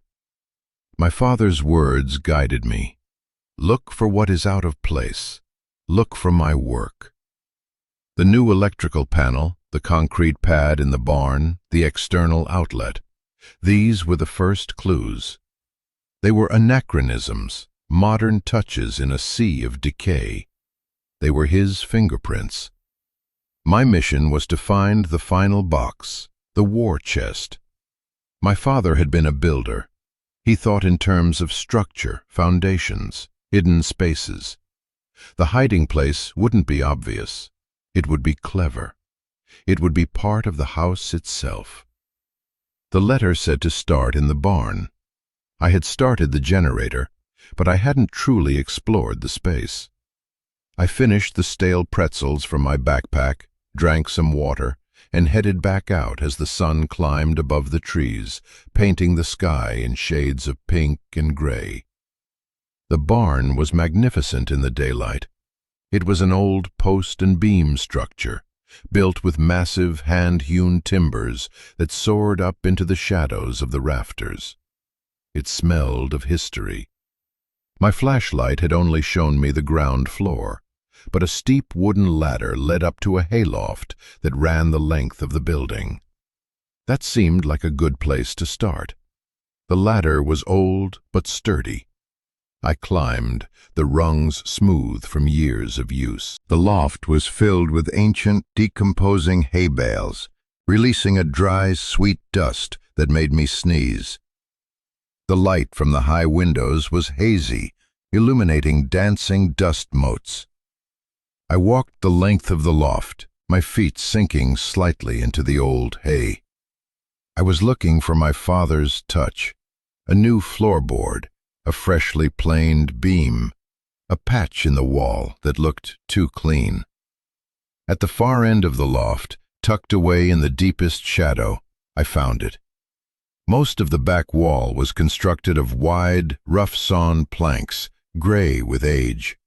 My father's words guided me. Look for what is out of place. Look for my work. The new electrical panel, the concrete pad in the barn, the external outlet. These were the first clues. They were anachronisms, modern touches in a sea of decay. They were his fingerprints. My mission was to find the final box, the war chest. My father had been a builder. He thought in terms of structure, foundations, hidden spaces. The hiding place wouldn't be obvious. It would be clever. It would be part of the house itself. The letter said to start in the barn. I had started the generator, but I hadn't truly explored the space. I finished the stale pretzels from my backpack, drank some water, and headed back out as the sun climbed above the trees, painting the sky in shades of pink and gray. The barn was magnificent in the daylight. It was an old post and beam structure, built with massive hand-hewn timbers that soared up into the shadows of the rafters. It smelled of history. My flashlight had only shown me the ground floor, but a steep wooden ladder led up to a hayloft that ran the length of the building. That seemed like a good place to start. The ladder was old but sturdy. I climbed, the rungs smooth from years of use. The loft was filled with ancient, decomposing hay bales, releasing a dry, sweet dust that made me sneeze. The light from the high windows was hazy, illuminating dancing dust motes. I walked the length of the loft, my feet sinking slightly into the old hay. I was looking for my father's touch, a new floorboard, a freshly planed beam, a patch in the wall that looked too clean. At the far end of the loft, tucked away in the deepest shadow, I found it. Most of the back wall was constructed of wide, rough-sawn planks, gray with age.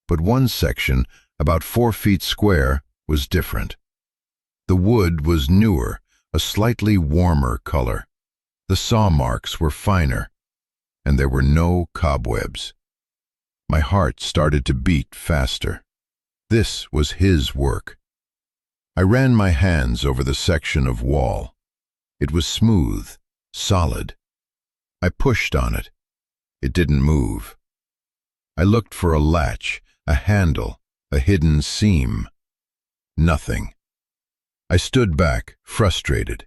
But one section, about 4 feet square, was different. The wood was newer, a slightly warmer color. The saw marks were finer, and there were no cobwebs. My heart started to beat faster. This was his work. I ran my hands over the section of wall. It was smooth, solid. I pushed on it. It didn't move. I looked for a latch, a handle, a hidden seam. Nothing. I stood back, frustrated.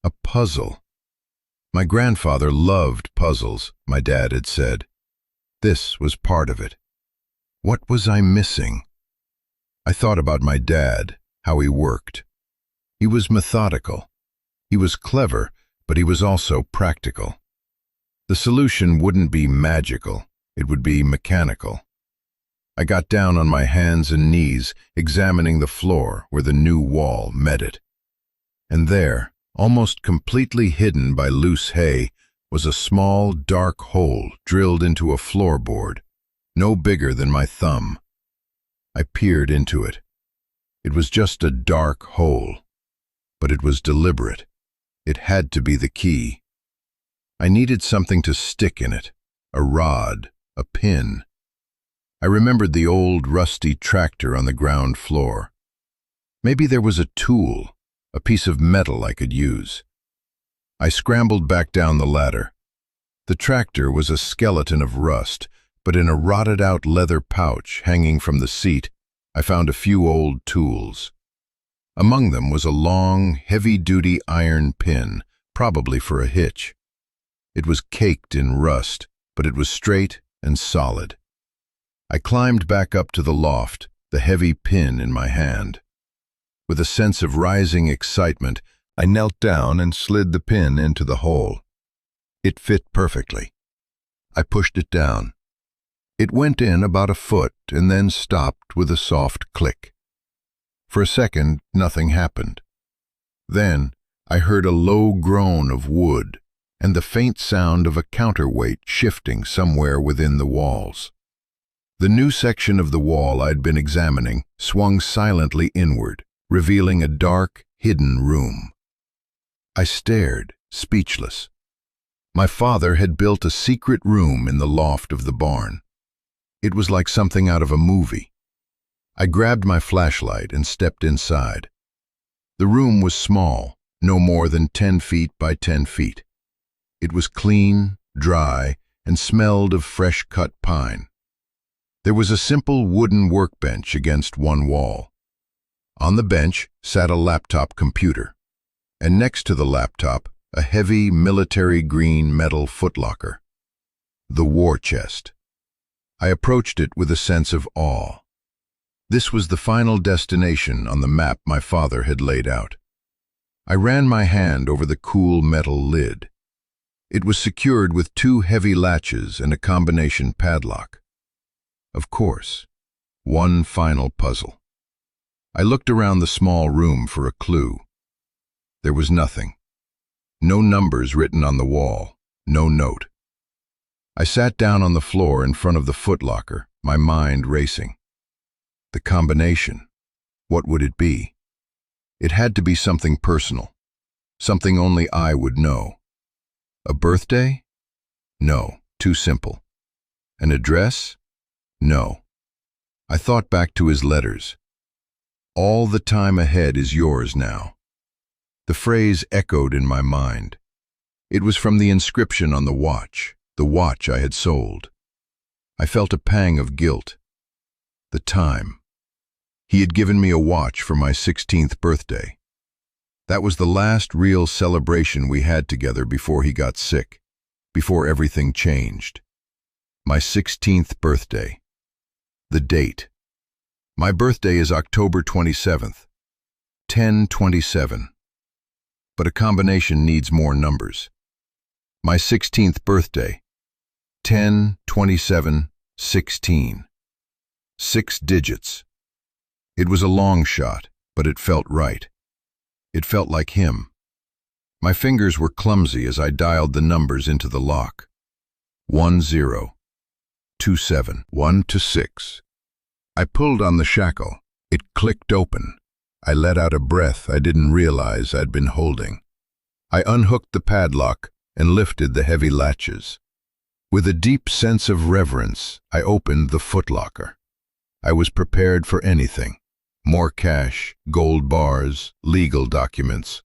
A puzzle. My grandfather loved puzzles, my dad had said. This was part of it. What was I missing? I thought about my dad, how he worked. He was methodical. He was clever, but he was also practical. The solution wouldn't be magical, it would be mechanical. I got down on my hands and knees, examining the floor where the new wall met it. And there, almost completely hidden by loose hay, was a small, dark hole drilled into a floorboard, no bigger than my thumb. I peered into it. It was just a dark hole, but it was deliberate. It had to be the key. I needed something to stick in it, a rod, a pin. I remembered the old rusty tractor on the ground floor. Maybe there was a tool, a piece of metal I could use. I scrambled back down the ladder. The tractor was a skeleton of rust, but in a rotted-out leather pouch hanging from the seat, I found a few old tools. Among them was a long, heavy-duty iron pin, probably for a hitch. It was caked in rust, but it was straight and solid. I climbed back up to the loft, the heavy pin in my hand. With a sense of rising excitement, I knelt down and slid the pin into the hole. It fit perfectly. I pushed it down. It went in about a foot and then stopped with a soft click. For a second, nothing happened. Then, I heard a low groan of wood and the faint sound of a counterweight shifting somewhere within the walls. The new section of the wall I'd been examining swung silently inward, revealing a dark, hidden room. I stared, speechless. My father had built a secret room in the loft of the barn. It was like something out of a movie. I grabbed my flashlight and stepped inside. The room was small, no more than 10 feet by 10 feet. It was clean, dry, and smelled of fresh-cut pine. There was a simple wooden workbench against one wall. On the bench sat a laptop computer, and next to the laptop, a heavy military green metal footlocker. The war chest. I approached it with a sense of awe. This was the final destination on the map my father had laid out. I ran my hand over the cool metal lid. It was secured with 2 heavy latches and a combination padlock. Of course, one final puzzle. I looked around the small room for a clue. There was nothing. No numbers written on the wall, no note. I sat down on the floor in front of the footlocker, my mind racing. The combination, what would it be? It had to be something personal, something only I would know. A birthday? No, too simple. An address? No. I thought back to his letters. All the time ahead is yours now. The phrase echoed in my mind. It was from the inscription on the watch I had sold. I felt a pang of guilt. The time. He had given me a watch for my 16th birthday. That was the last real celebration we had together before he got sick, before everything changed. My 16th birthday. The date. My birthday is October 27th, 10/27. But a combination needs more numbers. My 16th birthday, 10/27/16. 6 digits. It was a long shot, but it felt right. It felt like him. My fingers were clumsy as I dialed the numbers into the lock. 10, 27, 1 to 6. I pulled on the shackle. It clicked open. I let out a breath I didn't realize I'd been holding. I unhooked the padlock and lifted the heavy latches. With a deep sense of reverence, I opened the footlocker. I was prepared for anything. More cash, gold bars, legal documents.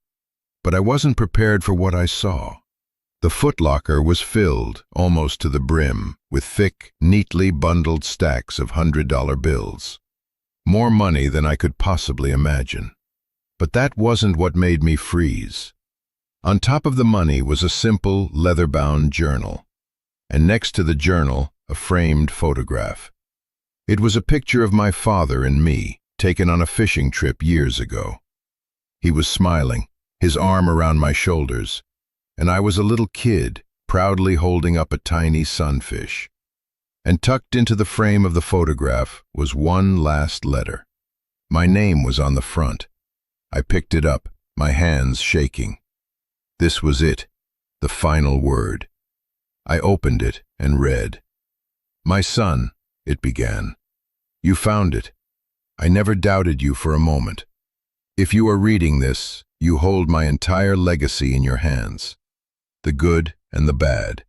But I wasn't prepared for what I saw. The footlocker was filled, almost to the brim, with thick, neatly bundled stacks of $100 bills. More money than I could possibly imagine. But that wasn't what made me freeze. On top of the money was a simple, leather-bound journal. And next to the journal, a framed photograph. It was a picture of my father and me, taken on a fishing trip years ago. He was smiling, his arm around my shoulders, and I was a little kid, proudly holding up a tiny sunfish. And tucked into the frame of the photograph was one last letter. My name was on the front. I picked it up, my hands shaking. This was it, the final word. I opened it and read. "My son," it began, "you found it. I never doubted you for a moment. If you are reading this, you hold my entire legacy in your hands, the good and the bad.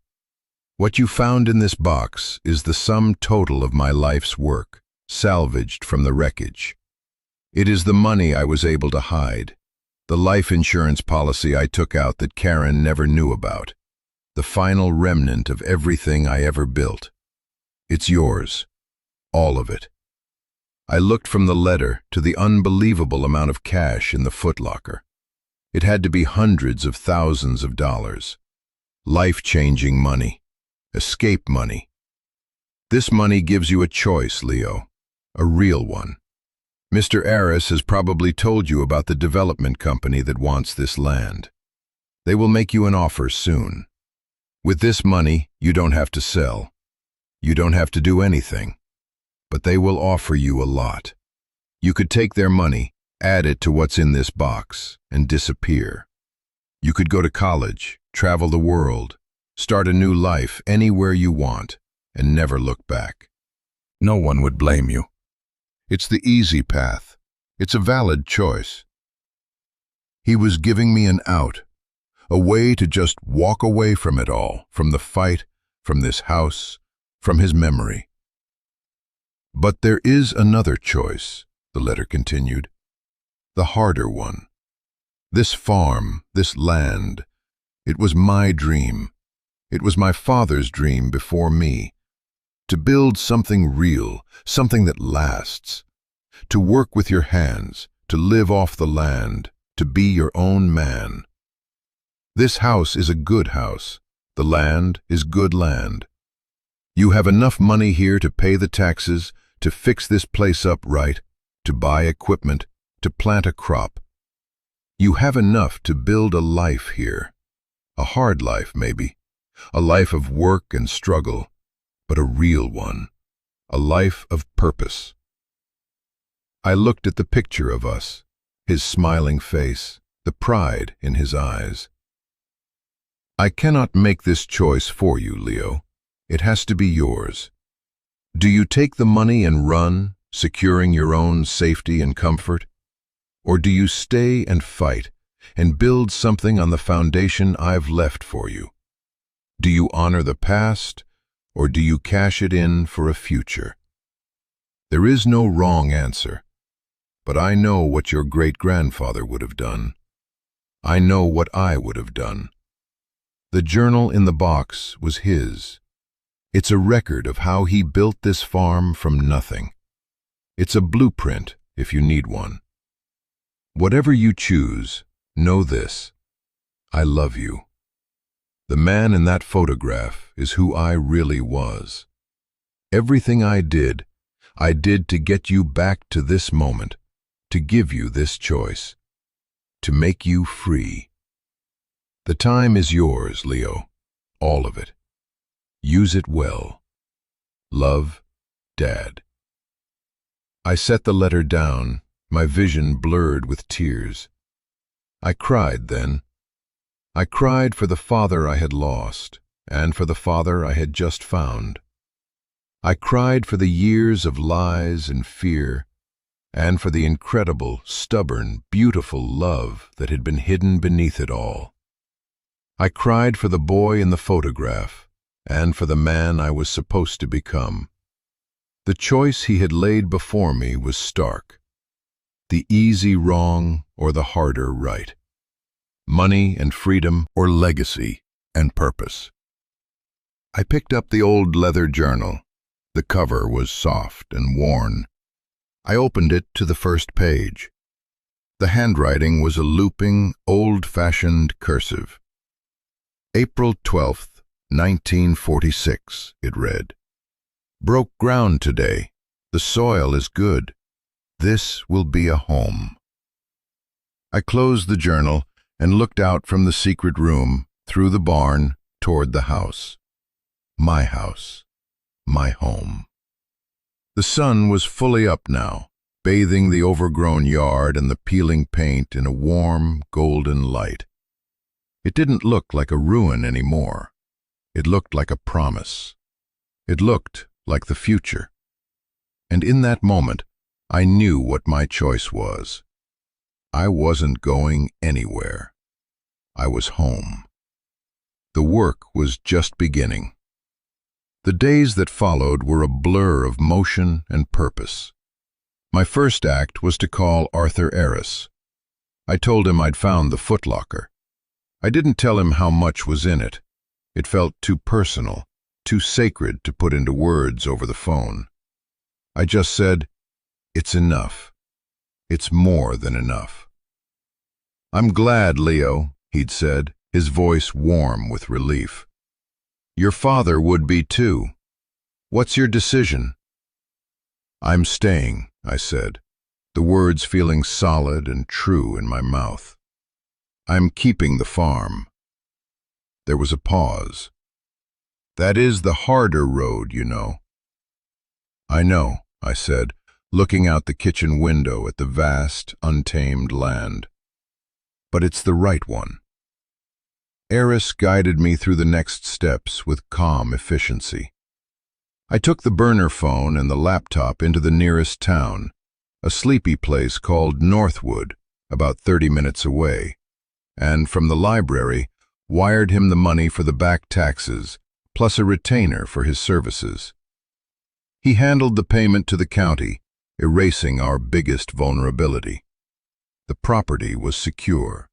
What you found in this box is the sum total of my life's work, salvaged from the wreckage. It is the money I was able to hide, the life insurance policy I took out that Karen never knew about, the final remnant of everything I ever built. It's yours, all of it. I looked from the letter to the unbelievable amount of cash in the footlocker. It had to be hundreds of thousands of dollars. Life-changing money. Escape money. This money gives you a choice, Leo. A real one. Mr. Aris has probably told you about the development company that wants this land. They will make you an offer soon. With this money, you don't have to sell. You don't have to do anything. But they will offer you a lot. You could take their money, add it to what's in this box, and disappear. You could go to college, travel the world, start a new life anywhere you want, and never look back. No one would blame you. It's the easy path. It's a valid choice. He was giving me an out, a way to just walk away from it all, from the fight, from this house, from his memory. But there is another choice, the letter continued, the harder one. This farm, this land, it was my dream. It was my father's dream before me. To build something real, something that lasts. To work with your hands, to live off the land, to be your own man. This house is a good house. The land is good land. You have enough money here to pay the taxes, to fix this place up right, to buy equipment, to plant a crop. You have enough to build a life here. A hard life, maybe. A life of work and struggle, but a real one. A life of purpose. I looked at the picture of us, his smiling face, the pride in his eyes. I cannot make this choice for you, Leo. It has to be yours. Do you take the money and run, securing your own safety and comfort? Or do you stay and fight, and build something on the foundation I've left for you? Do you honor the past, or do you cash it in for a future? There is no wrong answer, but I know what your great-grandfather would have done. I know what I would have done. The journal in the box was his. It's a record of how he built this farm from nothing. It's a blueprint, if you need one. Whatever you choose, know this. I love you. The man in that photograph is who I really was. Everything I did to get you back to this moment, to give you this choice, to make you free. The time is yours, Leo, all of it. Use it well. Love, Dad. I set the letter down, my vision blurred with tears. I cried then. I cried for the father I had lost, and for the father I had just found. I cried for the years of lies and fear, and for the incredible, stubborn, beautiful love that had been hidden beneath it all. I cried for the boy in the photograph, and for the man I was supposed to become. The choice he had laid before me was stark. The easy wrong or the harder right. Money and freedom or legacy and purpose. I picked up the old leather journal. The cover was soft and worn. I opened it to the first page. The handwriting was a looping, old-fashioned cursive. April 12th, 1946, it read. Broke ground today. The soil is good. This will be a home. I closed the journal and looked out from the secret room, through the barn, toward the house. My house. My home. The sun was fully up now, bathing the overgrown yard and the peeling paint in a warm, golden light. It didn't look like a ruin anymore. It looked like a promise. It looked like the future. And in that moment, I knew what my choice was. I wasn't going anywhere. I was home. The work was just beginning. The days that followed were a blur of motion and purpose. My first act was to call Arthur Eris. I told him I'd found the footlocker. I didn't tell him how much was in it. It felt too personal, too sacred to put into words over the phone. I just said, "It's enough. It's more than enough." "I'm glad, Leo," he'd said, his voice warm with relief. "Your father would be too. What's your decision?" "I'm staying," I said, the words feeling solid and true in my mouth. "I'm keeping the farm." There was a pause. "That is the harder road, you know." "I know," I said, looking out the kitchen window at the vast, untamed land. "But it's the right one." Eris guided me through the next steps with calm efficiency. I took the burner phone and the laptop into the nearest town, a sleepy place called Northwood, about 30 minutes away, and from the library wired him the money for the back taxes, plus a retainer for his services. He handled the payment to the county, erasing our biggest vulnerability. The property was secure.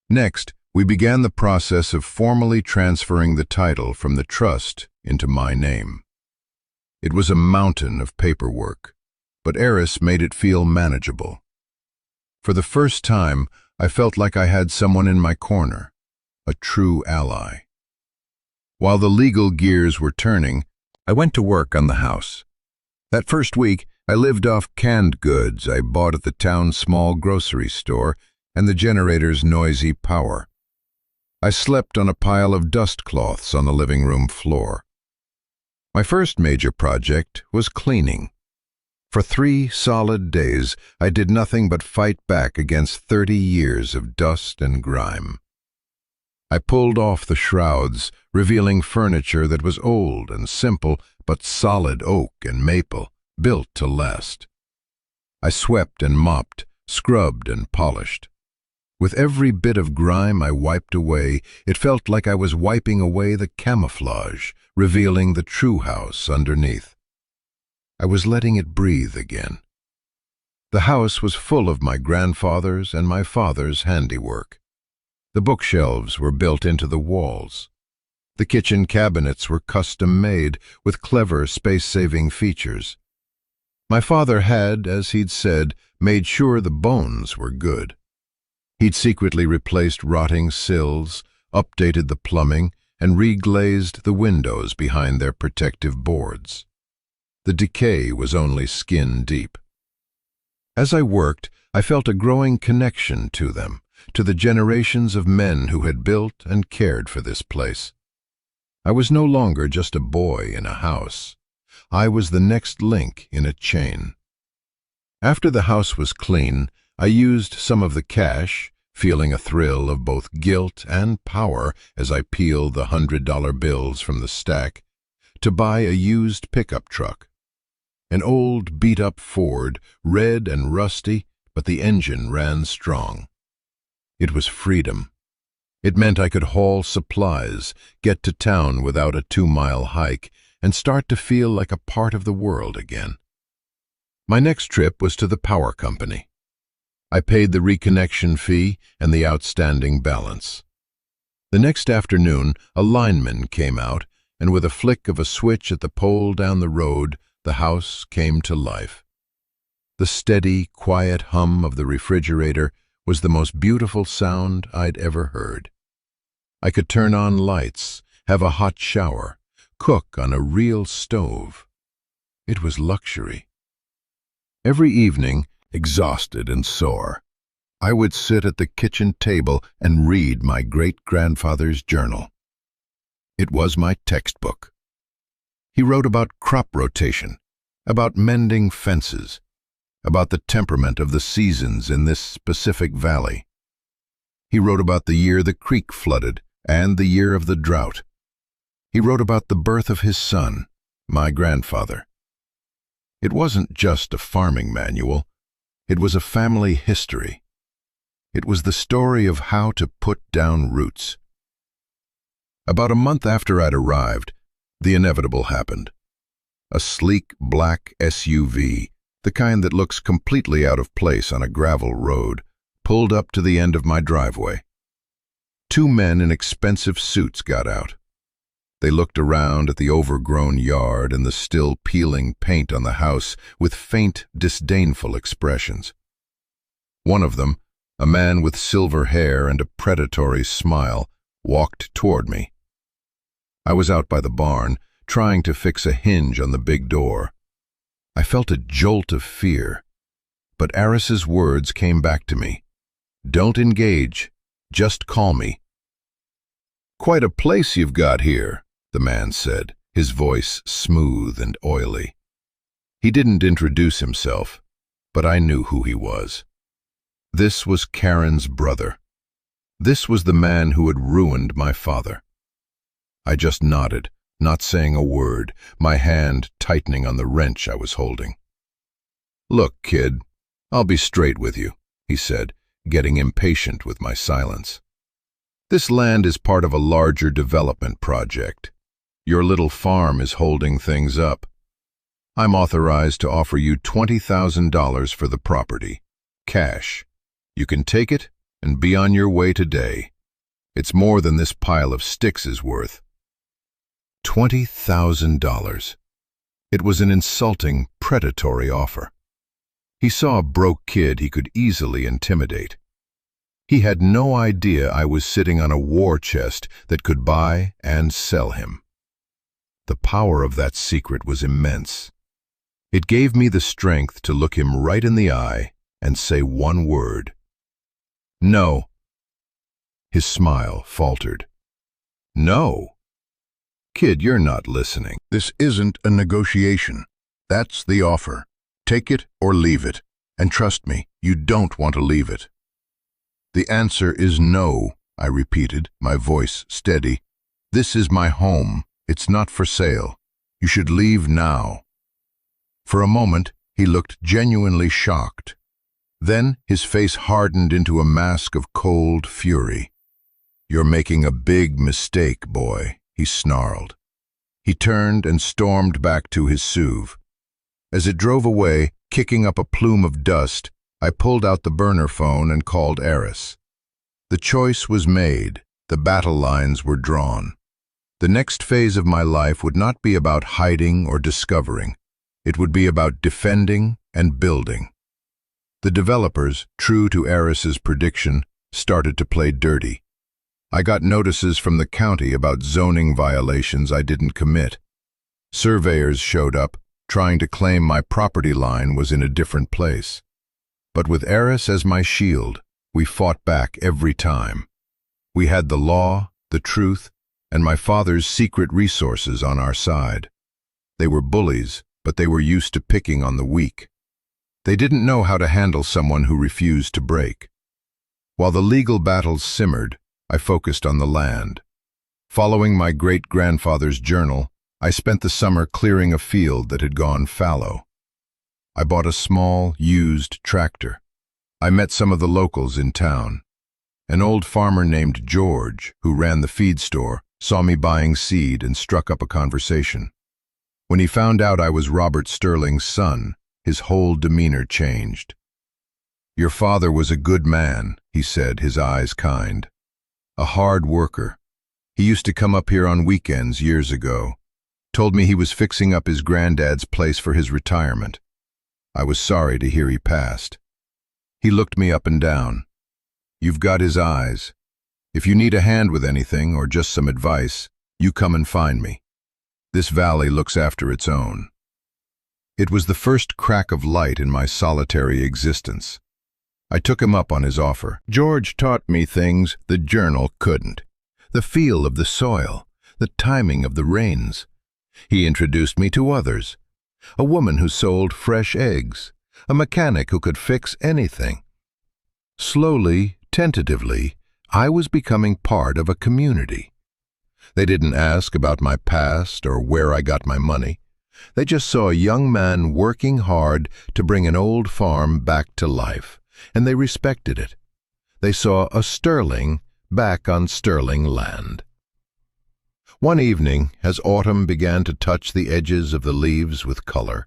Next, we began the process of formally transferring the title from the trust into my name. It was a mountain of paperwork, but Eris made it feel manageable. For the first time, I felt like I had someone in my corner, a true ally. While the legal gears were turning, I went to work on the house. That first week, I lived off canned goods I bought at the town's small grocery store and the generator's noisy power. I slept on a pile of dust cloths on the living room floor. My first major project was cleaning. For 3 solid days, I did nothing but fight back against 30 years of dust and grime. I pulled off the shrouds, revealing furniture that was old and simple, but solid oak and maple, built to last. I swept and mopped, scrubbed and polished. With every bit of grime I wiped away, it felt like I was wiping away the camouflage, revealing the true house underneath. I was letting it breathe again. The house was full of my grandfather's and my father's handiwork. The bookshelves were built into the walls. The kitchen cabinets were custom-made with clever space-saving features. My father had, as he'd said, made sure the bones were good. He'd secretly replaced rotting sills, updated the plumbing, and reglazed the windows behind their protective boards. The decay was only skin deep. As I worked, I felt a growing connection to them, to the generations of men who had built and cared for this place. I was no longer just a boy in a house. I was the next link in a chain. After the house was clean, I used some of the cash, feeling a thrill of both guilt and power as I peeled the $100 bills from the stack, to buy a used pickup truck. An old, beat-up Ford, red and rusty, but the engine ran strong. It was freedom. It meant I could haul supplies, get to town without a 2-mile hike, and start to feel like a part of the world again. My next trip was to the power company. I paid the reconnection fee and the outstanding balance. The next afternoon, a lineman came out, and with a flick of a switch at the pole down the road, the house came to life. The steady, quiet hum of the refrigerator was the most beautiful sound I'd ever heard. I could turn on lights, have a hot shower, cook on a real stove. It was luxury. Every evening, exhausted and sore, I would sit at the kitchen table and read my great-grandfather's journal. It was my textbook. He wrote about crop rotation, about mending fences, about the temperament of the seasons in this specific valley. He wrote about the year the creek flooded and the year of the drought. He wrote about the birth of his son, my grandfather. It wasn't just a farming manual. It was a family history. It was the story of how to put down roots. About a month after I'd arrived, the inevitable happened. A sleek black SUV, the kind that looks completely out of place on a gravel road, pulled up to the end of my driveway. Two men in expensive suits got out. They looked around at the overgrown yard and the still peeling paint on the house with faint, disdainful expressions. One of them, a man with silver hair and a predatory smile, walked toward me. I was out by the barn, trying to fix a hinge on the big door. I felt a jolt of fear, but Aris's words came back to me. "Don't engage, just call me." "Quite a place you've got here," the man said, his voice smooth and oily. He didn't introduce himself, but I knew who he was. This was Karen's brother. This was the man who had ruined my father. I just nodded, not saying a word, my hand tightening on the wrench I was holding. "Look, kid, I'll be straight with you," he said, getting impatient with my silence. "This land is part of a larger development project. Your little farm is holding things up. I'm authorized to offer you $20,000 for the property, cash. You can take it and be on your way today. It's more than this pile of sticks is worth." $20,000. It was an insulting, predatory offer. He saw a broke kid he could easily intimidate. He had no idea I was sitting on a war chest that could buy and sell him. The power of that secret was immense. It gave me the strength to look him right in the eye and say one word. "No." His smile faltered. "No? Kid, you're not listening. This isn't a negotiation. That's the offer. Take it or leave it. And trust me, you don't want to leave it." "The answer is no," I repeated, my voice steady. "This is my home. It's not for sale. You should leave now." For a moment, he looked genuinely shocked. Then his face hardened into a mask of cold fury. "You're making a big mistake, boy," he snarled. He turned and stormed back to his SUV. As it drove away, kicking up a plume of dust, I pulled out the burner phone and called Aris. The choice was made. The battle lines were drawn. The next phase of my life would not be about hiding or discovering. It would be about defending and building. The developers, true to Aris's prediction, started to play dirty. I got notices from the county about zoning violations I didn't commit. Surveyors showed up, trying to claim my property line was in a different place. But with Aris as my shield, we fought back every time. We had the law, the truth, and my father's secret resources on our side. They were bullies, but they were used to picking on the weak. They didn't know how to handle someone who refused to break. While the legal battles simmered, I focused on the land. Following my great-grandfather's journal, I spent the summer clearing a field that had gone fallow. I bought a small, used tractor. I met some of the locals in town. An old farmer named George, who ran the feed store, saw me buying seed and struck up a conversation. When he found out I was Robert Sterling's son, his whole demeanor changed. "Your father was a good man," he said, his eyes kind. "A hard worker. He used to come up here on weekends years ago. Told me he was fixing up his granddad's place for his retirement. I was sorry to hear he passed." He looked me up and down. "You've got his eyes. If you need a hand with anything or just some advice, you come and find me. This valley looks after its own." It was the first crack of light in my solitary existence. I took him up on his offer. George taught me things the journal couldn't. The feel of the soil, the timing of the rains. He introduced me to others. A woman who sold fresh eggs. A mechanic who could fix anything. Slowly, tentatively, I was becoming part of a community. They didn't ask about my past or where I got my money. They just saw a young man working hard to bring an old farm back to life, and they respected it. They saw a sterling back on sterling land. One evening, as autumn began to touch the edges of the leaves with color,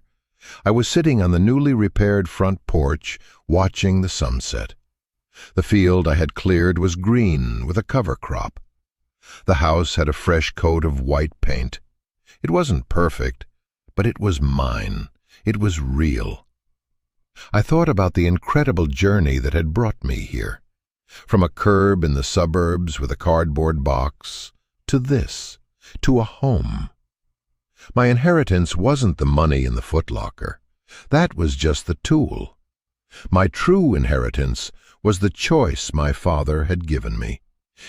I was sitting on the newly repaired front porch watching the sunset. The field I had cleared was green with a cover crop. The house had a fresh coat of white paint. It wasn't perfect, but it was mine. It was real. I thought about the incredible journey that had brought me here, from a curb in the suburbs with a cardboard box to this, to a home. My inheritance wasn't the money in the footlocker. That was just the tool. My true inheritance was the choice my father had given me.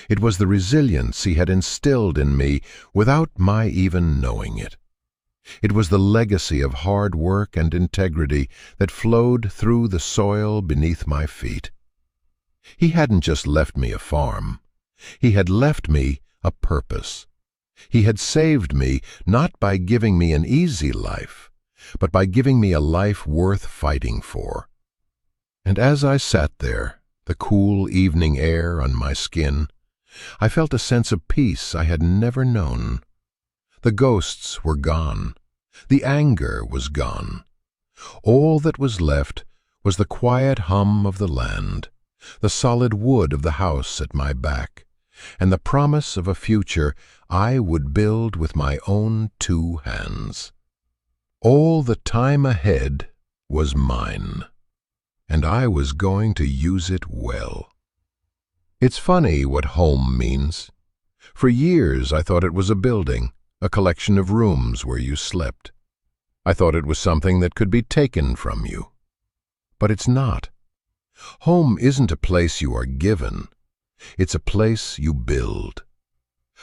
It was the resilience he had instilled in me without my even knowing it. It was the legacy of hard work and integrity that flowed through the soil beneath my feet. He hadn't just left me a farm. He had left me a purpose. He had saved me not by giving me an easy life, but by giving me a life worth fighting for. And as I sat there, the cool evening air on my skin, I felt a sense of peace I had never known. The ghosts were gone. The anger was gone. All that was left was the quiet hum of the land, the solid wood of the house at my back, and the promise of a future I would build with my own 2 hands. All the time ahead was mine, and I was going to use it well. It's funny what home means. For years I thought it was a building, a collection of rooms where you slept. I thought it was something that could be taken from you. But it's not. Home isn't a place you are given. It's a place you build.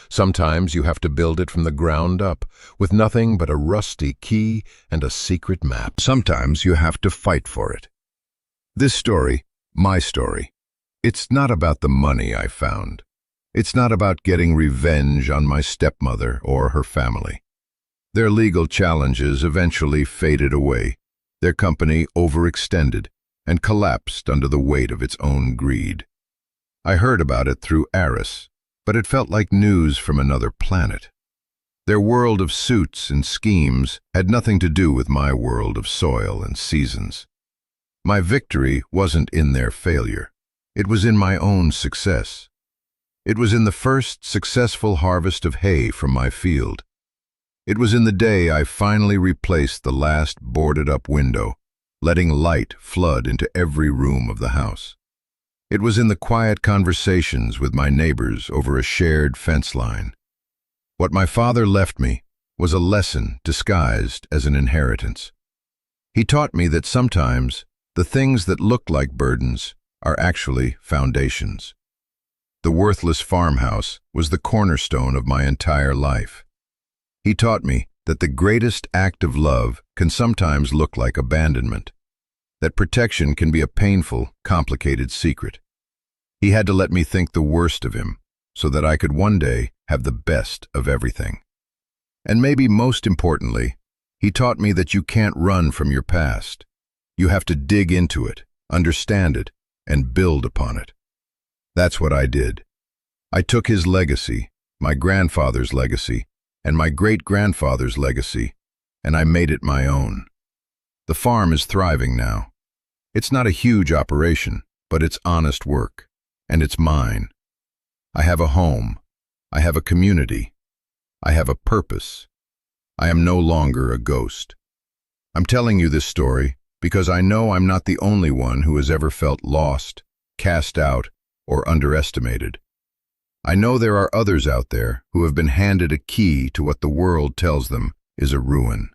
Sometimes you have to build it from the ground up, with nothing but a rusty key and a secret map. Sometimes you have to fight for it. This story, my story, it's not about the money I found. It's not about getting revenge on my stepmother or her family. Their legal challenges eventually faded away, their company overextended and collapsed under the weight of its own greed. I heard about it through Aris, but it felt like news from another planet. Their world of suits and schemes had nothing to do with my world of soil and seasons. My victory wasn't in their failure. It was in my own success. It was in the first successful harvest of hay from my field. It was in the day I finally replaced the last boarded-up window, letting light flood into every room of the house. It was in the quiet conversations with my neighbors over a shared fence line. What my father left me was a lesson disguised as an inheritance. He taught me that sometimes the things that look like burdens are actually foundations. The worthless farmhouse was the cornerstone of my entire life. He taught me that the greatest act of love can sometimes look like abandonment, that protection can be a painful, complicated secret. He had to let me think the worst of him, so that I could one day have the best of everything. And maybe most importantly, he taught me that you can't run from your past. You have to dig into it, understand it, and build upon it. That's what I did. I took his legacy, my grandfather's legacy, and my great-grandfather's legacy, and I made it my own. The farm is thriving now. It's not a huge operation, but it's honest work, and it's mine. I have a home. I have a community. I have a purpose. I am no longer a ghost. I'm telling you this story because I know I'm not the only one who has ever felt lost, cast out, or underestimated. I know there are others out there who have been handed a key to what the world tells them is a ruin.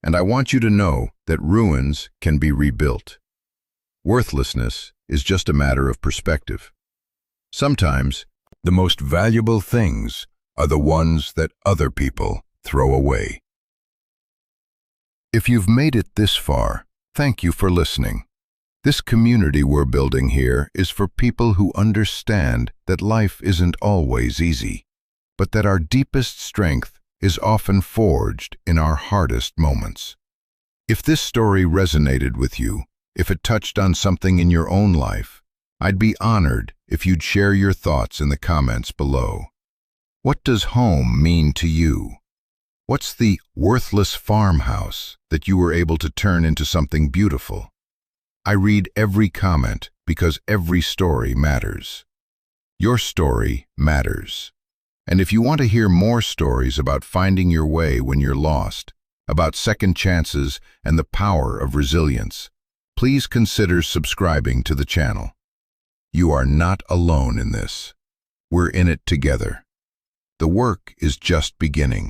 And I want you to know that ruins can be rebuilt. Worthlessness is just a matter of perspective. Sometimes, the most valuable things are the ones that other people throw away. If you've made it this far, thank you for listening. This community we're building here is for people who understand that life isn't always easy, but that our deepest strength is often forged in our hardest moments. If this story resonated with you, if it touched on something in your own life, I'd be honored if you'd share your thoughts in the comments below. What does home mean to you? What's the worthless farmhouse that you were able to turn into something beautiful? I read every comment because every story matters. Your story matters. And if you want to hear more stories about finding your way when you're lost, about second chances and the power of resilience, please consider subscribing to the channel. You are not alone in this. We're in it together. The work is just beginning.